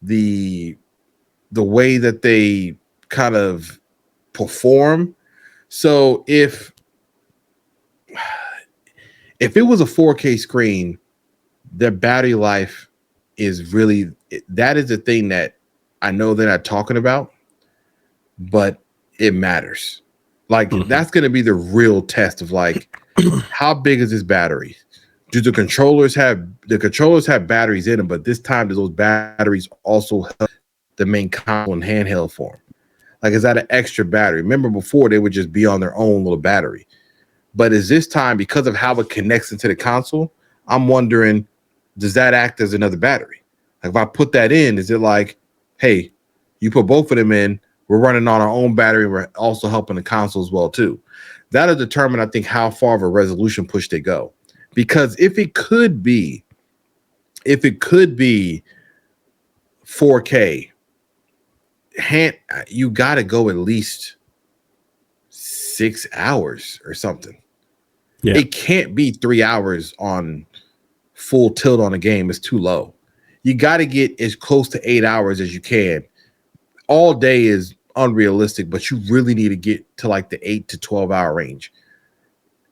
the way that they kind of perform. So if it was a 4K screen, the battery life is really, that is the thing that I know they're not talking about, but it matters. Like that's going to be the real test of like, how big is this battery? Do the controllers have batteries in them, but this time do those batteries also help the main console in handheld form? Like, is that an extra battery? Remember before they would just be on their own little battery, but is this time, because of how it connects into the console, I'm wondering, does that act as another battery? Like if I put that in, is it like, hey, you put both of them in, we're running on our own battery, we're also helping the console as well too. That'll determine, I think, how far of a resolution push they go. Because if it could be 4K, you got to go at least 6 hours or something. Yeah. It can't be 3 hours on full tilt on a game. It's too low. You got to get as close to 8 hours as you can. All day is unrealistic, but you really need to get to like the 8 to 12 hour range,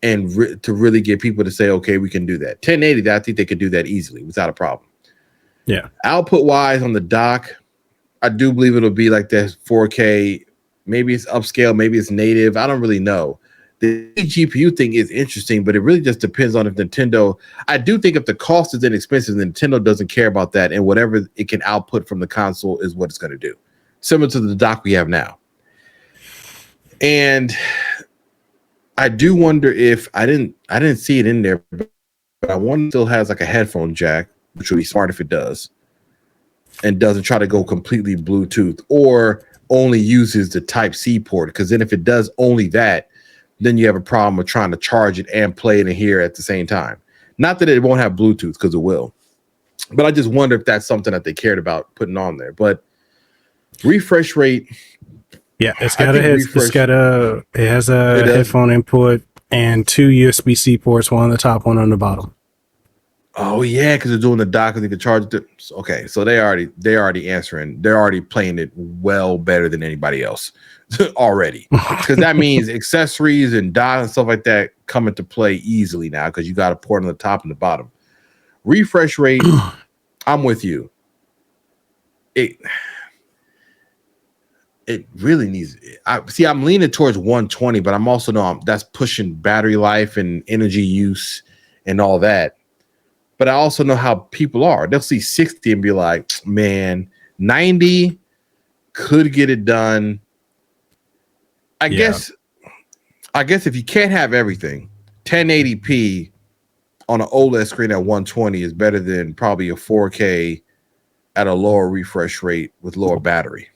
and to really get people to say, okay, we can do that. 1080, I think they could do that easily without a problem. Yeah. Output wise on the dock, I do believe it'll be like that 4K. Maybe it's upscale, maybe it's native. I don't really know. The GPU thing is interesting, but it really just depends on if Nintendo. I do think if the cost is inexpensive, Nintendo doesn't care about that, and whatever it can output from the console is what it's going to do. Similar to the dock we have now. And I do wonder if I didn't see it in there, but I wonder if it still has like a headphone jack, which would be smart if it does, and doesn't try to go completely Bluetooth, or only uses the Type-C port. Because then if it does only that, then you have a problem with trying to charge it and play it in here at the same time. Not that it won't have Bluetooth, because it will. But I just wonder if that's something that they cared about putting on there. But refresh rate. Yeah, it has a headphone input and 2 USB-C ports, one on the top, one on the bottom. Oh yeah, because they're doing the dock and they can charge it. Okay, so they're already answering. They're already playing it well better than anybody else already. Because that means accessories and dock and stuff like that come into play easily now, because you got a port on the top and the bottom. Refresh rate, I'm with you. It really needs. I'm leaning towards 120, but I'm also that's pushing battery life and energy use and all that. But I also know how people are. They'll see 60 and be like, man, 90 could get it done. I guess if you can't have everything, 1080p on an OLED screen at 120 is better than probably a 4K at a lower refresh rate with lower battery.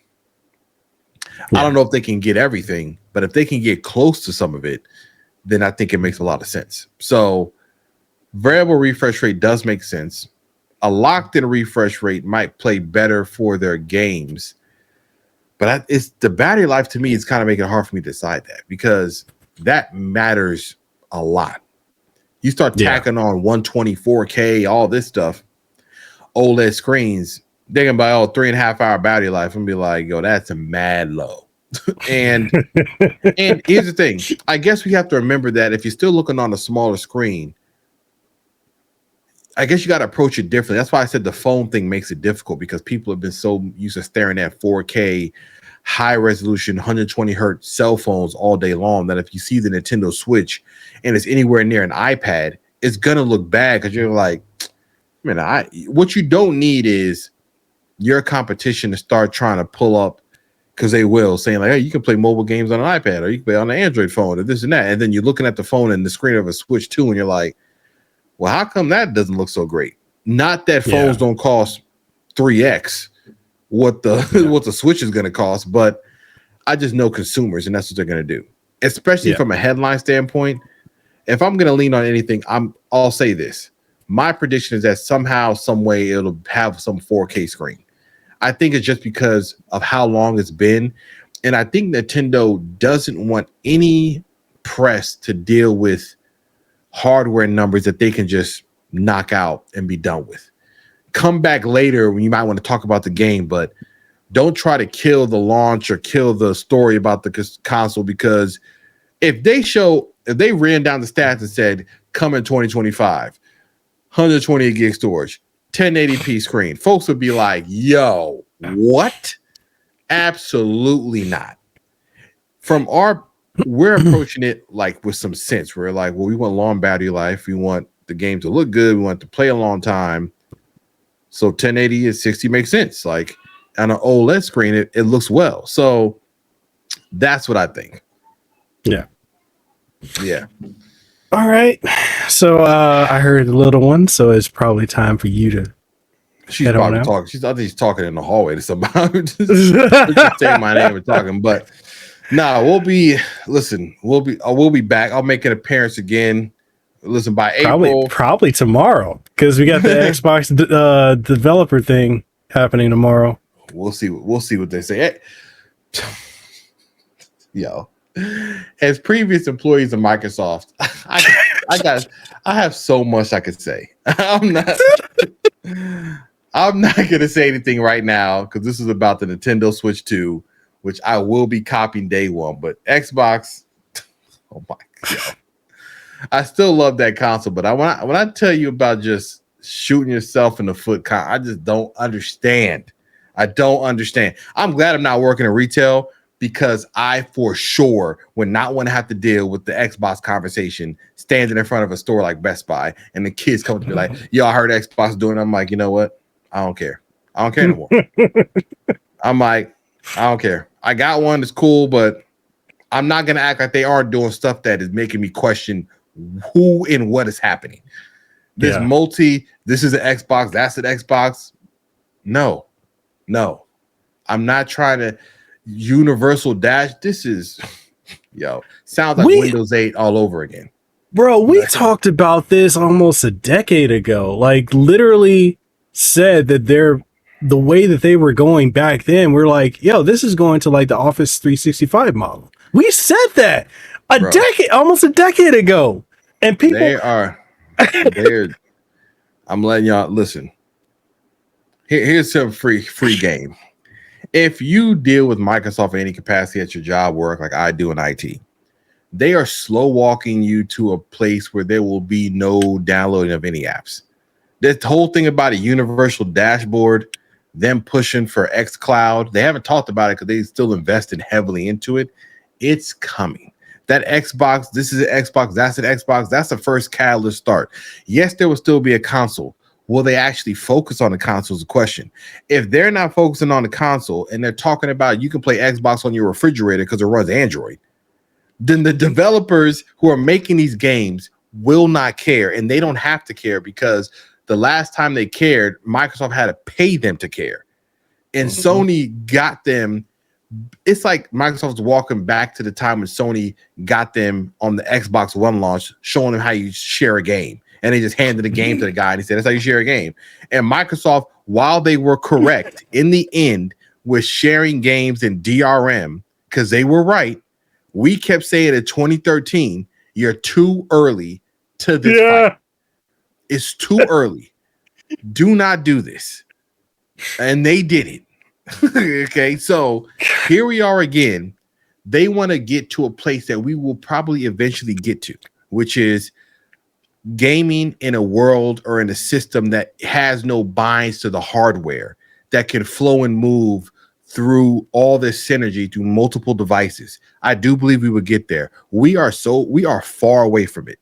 Yeah. I don't know if they can get everything, but if they can get close to some of it, then I think it makes a lot of sense. So variable refresh rate does make sense. A locked-in refresh rate might play better for their games, but it's the battery life to me is kind of making it hard for me to decide that because that matters a lot. You start tacking on 124K, all this stuff, OLED screens, they're gonna buy 3.5 hour battery life and be like, yo, that's a mad low. and here's the thing. I guess we have to remember that if you're still looking on a smaller screen, I guess you got to approach it differently. That's why I said the phone thing makes it difficult because people have been so used to staring at 4K, high resolution, 120 hertz cell phones all day long that if you see the Nintendo Switch and it's anywhere near an iPad, it's gonna look bad because you're like, man, what you don't need is your competition to start trying to pull up because they will saying like, hey, you can play mobile games on an iPad or you can play on an Android phone or this and that, and then you're looking at the phone and the screen of a Switch 2 and you're like, well, how come that doesn't look so great? Not that phones don't cost 3x what the Switch is going to cost, but I just know consumers, and that's what they're going to do. Especially from a headline standpoint. If I'm going to lean on anything, I'll say this. My prediction is that somehow, some way, it'll have some 4K screen. I think it's just because of how long it's been, and I think Nintendo doesn't want any press to deal with hardware numbers that they can just knock out and be done with. Come back later when you might want to talk about the game, but don't try to kill the launch or kill the story about the console, because if they ran down the stats and said come in 2025, 120 gig storage, 1080p screen, folks would be like, yo, what? Absolutely not. We're approaching it like with some sense. We're like, well, we want long battery life. We want the game to look good. We want to play a long time. So 1080 and 60 makes sense. Like on an OLED screen, it looks well. So that's what I think. Yeah. All right. So I heard the little one, so it's probably time for you to. She's probably talking. I think she's talking in the hallway to somebody. just saying my name and talking, but. We'll be back. I'll make an appearance again. Listen, by April, probably tomorrow, because we got the Xbox developer thing happening tomorrow. We'll see what they say. Yo, as previous employees of Microsoft, I have so much I could say. I'm not gonna say anything right now because this is about the Nintendo Switch 2. Which I will be copying day one, but Xbox, oh my God. I still love that console, but when I tell you about just shooting yourself in the foot, I just don't understand. I don't understand. I'm glad I'm not working in retail because I for sure would not want to have to deal with the Xbox conversation standing in front of a store like Best Buy and the kids come to me like, yo, I heard Xbox doing it. I'm like, you know what? I don't care. I don't care anymore. I'm like, I don't care. I got one. It's cool, but I'm not going to act like they aren't doing stuff that is making me question who and what is happening. This is an Xbox. That's an Xbox. No. I'm not trying to universal dash. This is, sounds like Windows 8 all over again. Bro, we talked about this almost a decade ago. Like literally said that the way that they were going back then, we're like, yo, this is going to like the Office 365 model. We said that almost a decade ago. And people I'm letting y'all listen. Here's some free game. If you deal with Microsoft in any capacity at your job work, like I do in IT, they are slow walking you to a place where there will be no downloading of any apps. This whole thing about a universal dashboard, them pushing for xCloud, they haven't talked about it because they still invested heavily into it. It's coming. That Xbox, this is an Xbox, that's an Xbox. That's the first catalyst start. Yes, there will still be a console. Will they actually focus on the console is a question. If they're not focusing on the console and they're talking about you can play Xbox on your refrigerator because it runs Android, then the developers who are making these games will not care, and they don't have to care because the last time they cared, Microsoft had to pay them to care. And Sony got them It's like Microsoft's walking back to the time when Sony got them on the Xbox One launch, showing them how you share a game. And they just handed the game to the guy and he said, that's how you share a game. And Microsoft, while they were correct in the end with sharing games in DRM, because they were right, we kept saying in 2013, you're too early to this fight. It's too early. Do not do this. And they did it. Okay, so here we are again. They want to get to a place that we will probably eventually get to, which is gaming in a world or in a system that has no binds to the hardware, that can flow and move through all this synergy through multiple devices. I do believe we would get there. We are far away from it,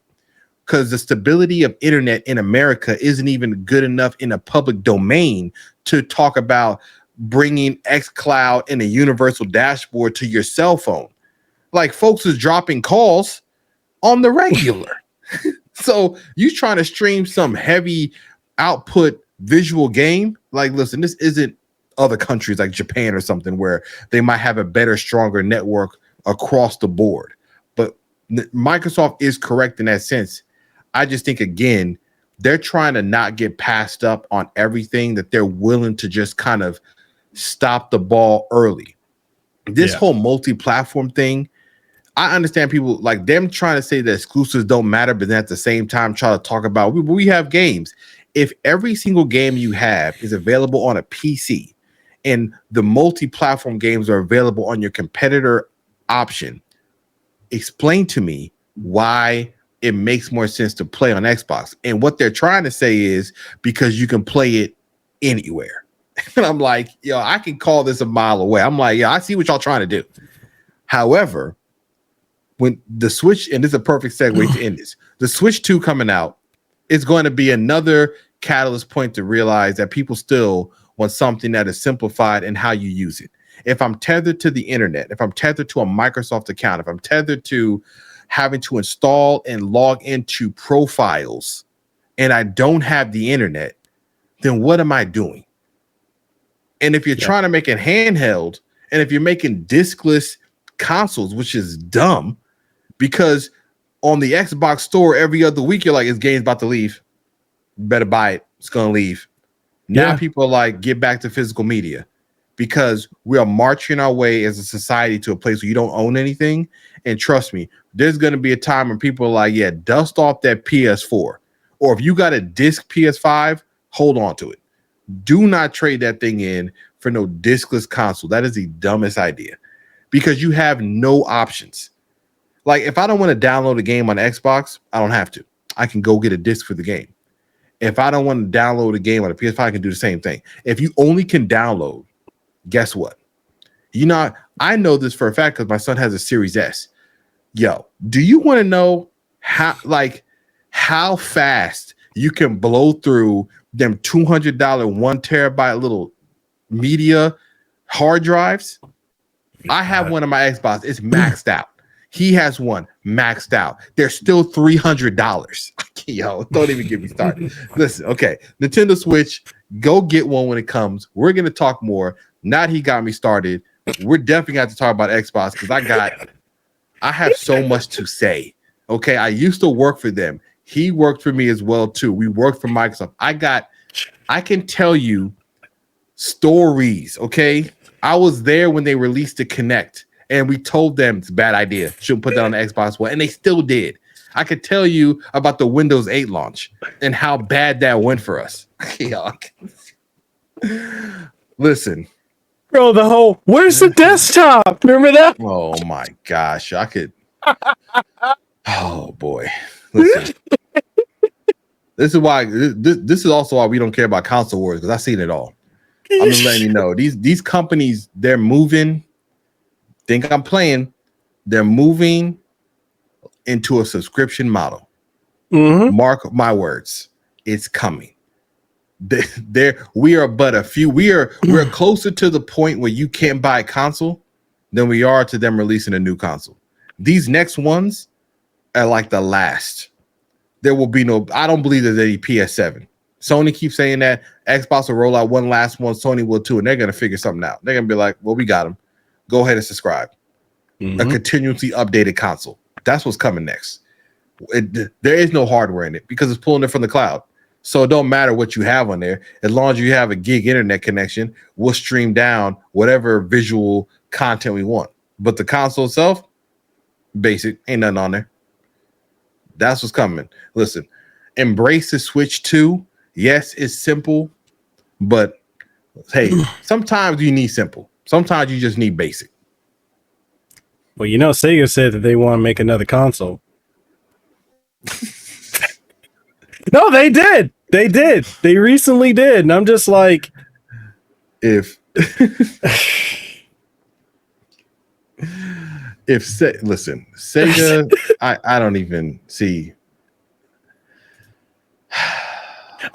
because the stability of internet in America isn't even good enough in a public domain to talk about bringing xCloud and a universal dashboard to your cell phone. Like, folks is dropping calls on the regular. So you trying to stream some heavy output visual game? Like, listen, this isn't other countries like Japan or something where they might have a better, stronger network across the board. But Microsoft is correct in that sense. I just think, again, they're trying to not get passed up on everything, that they're willing to just kind of stop the ball early. This whole multi-platform thing, I understand people like them trying to say that exclusives don't matter, but then at the same time try to talk about we have games. If every single game you have is available on a PC and the multi-platform games are available on your competitor option, explain to me why it makes more sense to play on Xbox. And what they're trying to say is because you can play it anywhere. And I'm like, yo, I can call this a mile away. I'm like, yeah, I see what y'all trying to do. However, when the Switch, and this is a perfect segue to end this, the Switch 2 coming out is going to be another catalyst point to realize that people still want something that is simplified in how you use it. If I'm tethered to the internet, if I'm tethered to a Microsoft account, if I'm tethered to having to install and log into profiles and I don't have the internet, then what am I doing? And if you're trying to make it handheld, and if you're making diskless consoles, which is dumb, because on the Xbox store every other week, you're like, this game's about to leave. You better buy it. It's going to leave. Now people are like, get back to physical media, because we are marching our way as a society to a place where you don't own anything. And trust me, there's going to be a time when people are like, yeah, dust off that PS4. Or if you got a disc PS5, hold on to it. Do not trade that thing in for no diskless console. That is the dumbest idea, because you have no options. Like, if I don't want to download a game on Xbox, I don't have to. I can go get a disc for the game. If I don't want to download a game on a PS5, I can do the same thing. If you only can download, guess what? I know this for a fact because my son has a Series S. Yo, do you want to know how fast you can blow through them $200 1 terabyte little media hard drives? I have one on my Xbox. It's maxed out. He has one maxed out. They're still $300. Yo, don't even get me started. Listen, okay, Nintendo Switch, go get one when it comes. We're gonna talk more. Not he got me started. We're definitely going to talk about Xbox, because I have so much to say. Okay, I used to work for them. He worked for me as well too. We worked for Microsoft. I can tell you stories. Okay, I was there when they released the Kinect, and we told them it's a bad idea. Shouldn't put that on the Xbox One, and they still did. I could tell you about the Windows 8 launch and how bad that went for us. Listen, bro, where's the desktop? Remember that? Oh my gosh, I could. Oh boy, listen. This is why. This is also why we don't care about console wars, because I've seen it all. I'm just letting you know, these companies, they're moving. Think I'm playing? They're moving into a subscription model. Mark my words, it's coming. We are but a few. We're closer to the point where you can't buy a console than we are to them releasing a new console. These next ones are like the last. There will be no. I don't believe there's any PS7. Sony keeps saying that Xbox will roll out one last one. Sony will too, and they're gonna figure something out. They're gonna be like, well, we got them. go ahead and subscribe. A Mm-hmm. continuously updated console. That's what's coming next. There is no hardware in it because it's pulling it from the cloud. So it don't matter what you have on there. As long as you have a gig internet connection, we'll stream down whatever visual content we want. But the console itself, basic, ain't nothing on there. That's what's coming. Listen, embrace the Switch 2. Yes, it's simple, but hey, sometimes you need simple. Sometimes you just need basic. Well, you know, Sega said that they want to make another console. No, they did. They did. They recently did. And I'm just like, If listen, Sega, I don't even see.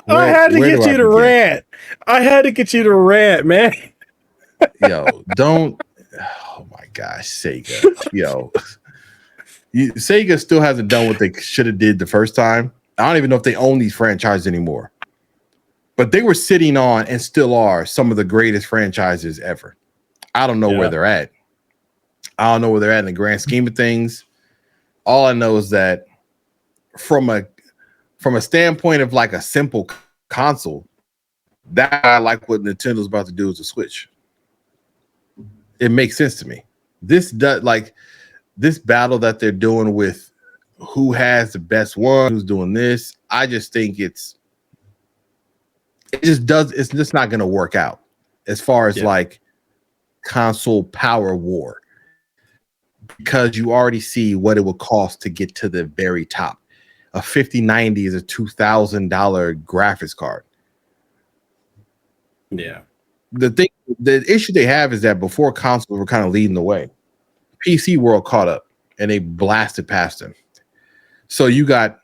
I had to get you to rant. I had to get you to rant, man. Yo, don't. Oh my gosh, Sega. Yo, Sega still hasn't done what they should have did the first time. I don't even know if they own these franchises anymore. But they were sitting on and still are some of the greatest franchises ever. I don't know where they're at. I don't know where they're at in the grand scheme of things. All I know is that from a standpoint of like a simple console, that I like what Nintendo's about to do with the Switch. It makes sense to me. This does like this battle that they're doing with who has the best one, who's doing this. I just think it's just not going to work out as far as like console power war, because you already see what it will cost to get to the very top. A 5090 is a $2,000 graphics card. Yeah. The issue they have is that before consoles were kind of leading the way, PC world caught up and they blasted past them. So you got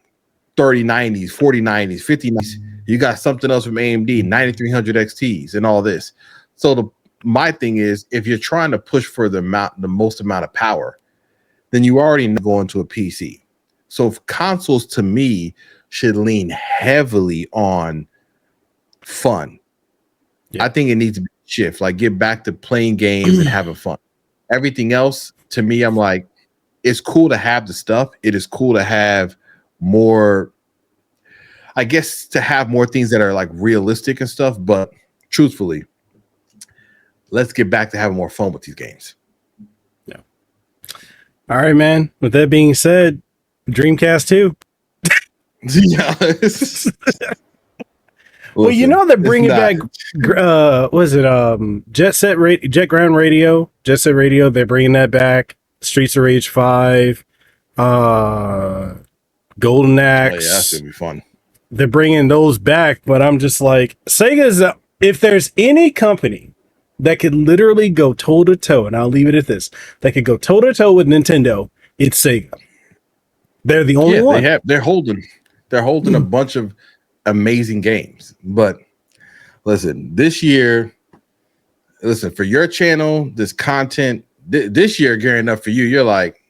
3090s, 4090s, 5090s. You got something else from AMD, 9300 XTs, and all this. So my thing is, if you're trying to push for the most amount of power, then you already know going to a PC. So if consoles, to me, should lean heavily on fun. I think it needs to be a shift, like get back to playing games and having fun. Everything else, to me, I'm like, it's cool to have the stuff. It is cool to have more, I guess, to have more things that are like realistic and stuff. But truthfully, let's get back to having more fun with these games. Yeah. All right, man. With that being said, Dreamcast 2. Yeah. Well, you know they're bringing back. Was it Jet Ground Radio? Jet Set Radio. They're bringing that back. Streets of Rage 5. Golden Axe. Oh yeah, that's gonna be fun. They're bringing those back, but I'm just like, Sega's. If there's any company that could literally go toe to toe, and I'll leave it at this, that could go toe to toe with Nintendo, it's Sega. They're the only one. They're holding a bunch of amazing games. But listen, this year, for your channel, this content, this year gearing up for you, you're like,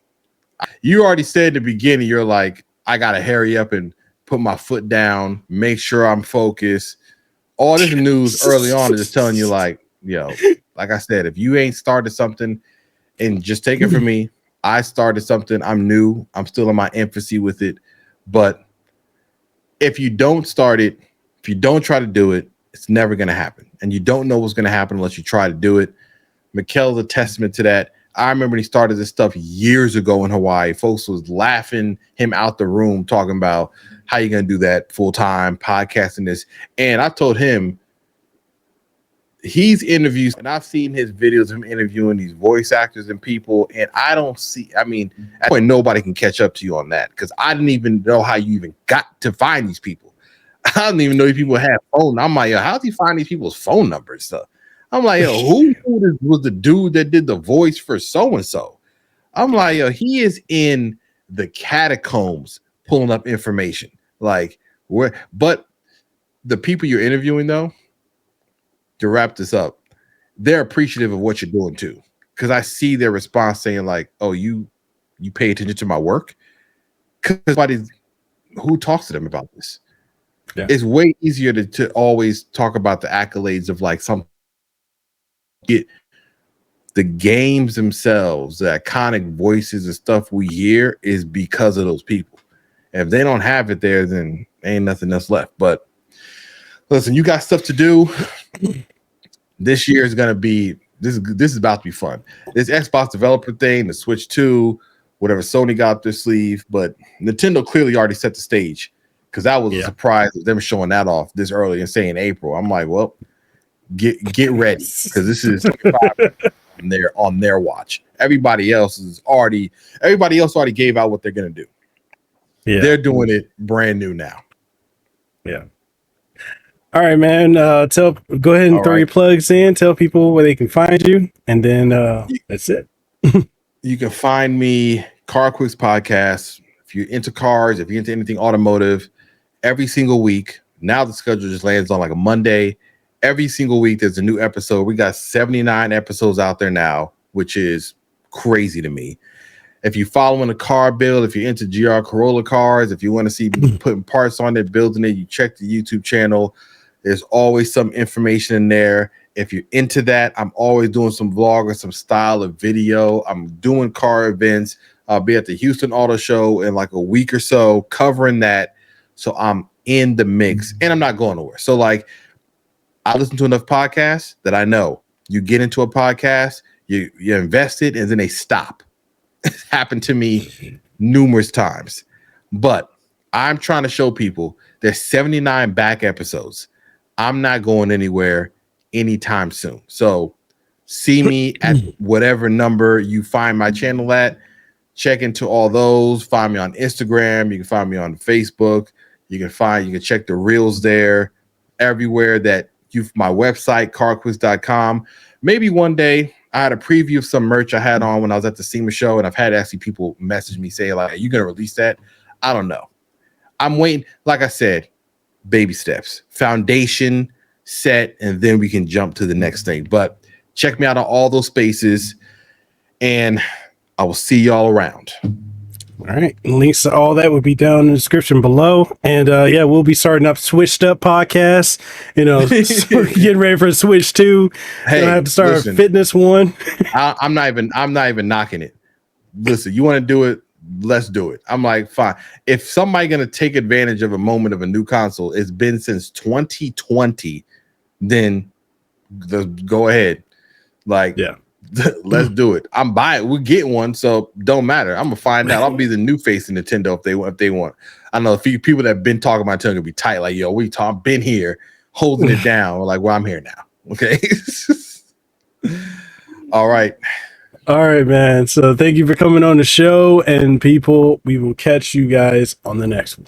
you already said in the beginning, you're like, I gotta hurry up and put my foot down, make sure I'm focused. All this news early on is just telling you, like, yo, like I said, if you ain't started something, and just take it from me, I started something. I'm new. I'm still in my infancy with it. But if you don't start it, if you don't try to do it, it's never going to happen. And you don't know what's going to happen unless you try to do it. Mekel's a testament to that. I remember when he started this stuff years ago in Hawaii. Folks was laughing him out the room, talking about how you going to do that full time, podcasting this. And I told him, he's interviews, and I've seen his videos of him interviewing these voice actors and people, and I don't see, I mean, at that point, nobody can catch up to you on that, because I didn't even know how you even got to find these people. I didn't even know these people had phone. I'm like, yo, how do you find these people's phone numbers stuff? I'm like, yo, who was the dude that did the voice for so-and-so? I'm like, yo, he is in the catacombs pulling up information. Like, where, but the people you're interviewing, though, to wrap this up, they're appreciative of what you're doing too, because I see their response saying like, "Oh, you pay attention to my work." Because who talks to them about this? Yeah. It's way easier to always talk about the accolades of like some get the games themselves, the iconic voices and stuff we hear is because of those people. And if they don't have it there, then ain't nothing else left. But listen, you got stuff to do. This year is gonna be this is about to be fun. This Xbox developer thing, the Switch 2, whatever Sony got up their sleeve, but Nintendo clearly already set the stage because that was a surprise of them showing that off this early and saying April. I'm like, well, get ready because this is 25 on their watch. Everybody else already gave out what they're gonna do. Yeah. They're doing it brand new now. Yeah. All right, man. Go ahead and throw your plugs in. Tell people where they can find you, and then that's it. You can find me CarQuicks podcast. If you're into cars, if you're into anything automotive, every single week. Now the schedule just lands on like a Monday. Every single week there's a new episode. We got 79 episodes out there now, which is crazy to me. If you're following a car build, if you're into GR Corolla cars, if you want to see me putting parts on it, building it, you check the YouTube channel. There's always some information in there. If you're into that, I'm always doing some vlog or some style of video. I'm doing car events. I'll be at the Houston Auto Show in like a week or so covering that. So I'm in the mix and I'm not going nowhere. So like I listen to enough podcasts that I know you get into a podcast, you invest it and then they stop. It's happened to me numerous times. But I'm trying to show people there's 79 back episodes. I'm not going anywhere anytime soon. So see me at whatever number you find my channel at. Check into all those. Find me on Instagram. You can find me on Facebook. You can check the reels there. Everywhere that my website, carquicks.com. Maybe one day I had a preview of some merch I had on when I was at the SEMA show, and I've had actually people message me say like, "Are you gonna release that?" I don't know. I'm waiting. Like I said, baby steps, foundation set, and then we can jump to the next thing. But check me out on all those spaces, and I will see y'all around. All right. Links to all that will be down in the description below. And we'll be starting up Switched Up podcast. Getting ready for Switch 2. Hey, I have to start a fitness one. I'm not even knocking it. Listen, you want to do it? Let's do it. I'm like, fine. If somebody gonna take advantage of a moment of a new console, it's been since 2020, then go ahead. Like, yeah. Let's do it. I'm buying. We're getting one, so don't matter. I'm gonna find out. I'll be the new face of Nintendo if they want. I know a few people that have been talking about Nintendo gonna be tight. Like, yo, been here holding it down. Like, well, I'm here now. Okay. All right. All right, man. So thank you for coming on the show, and people, we will catch you guys on the next one.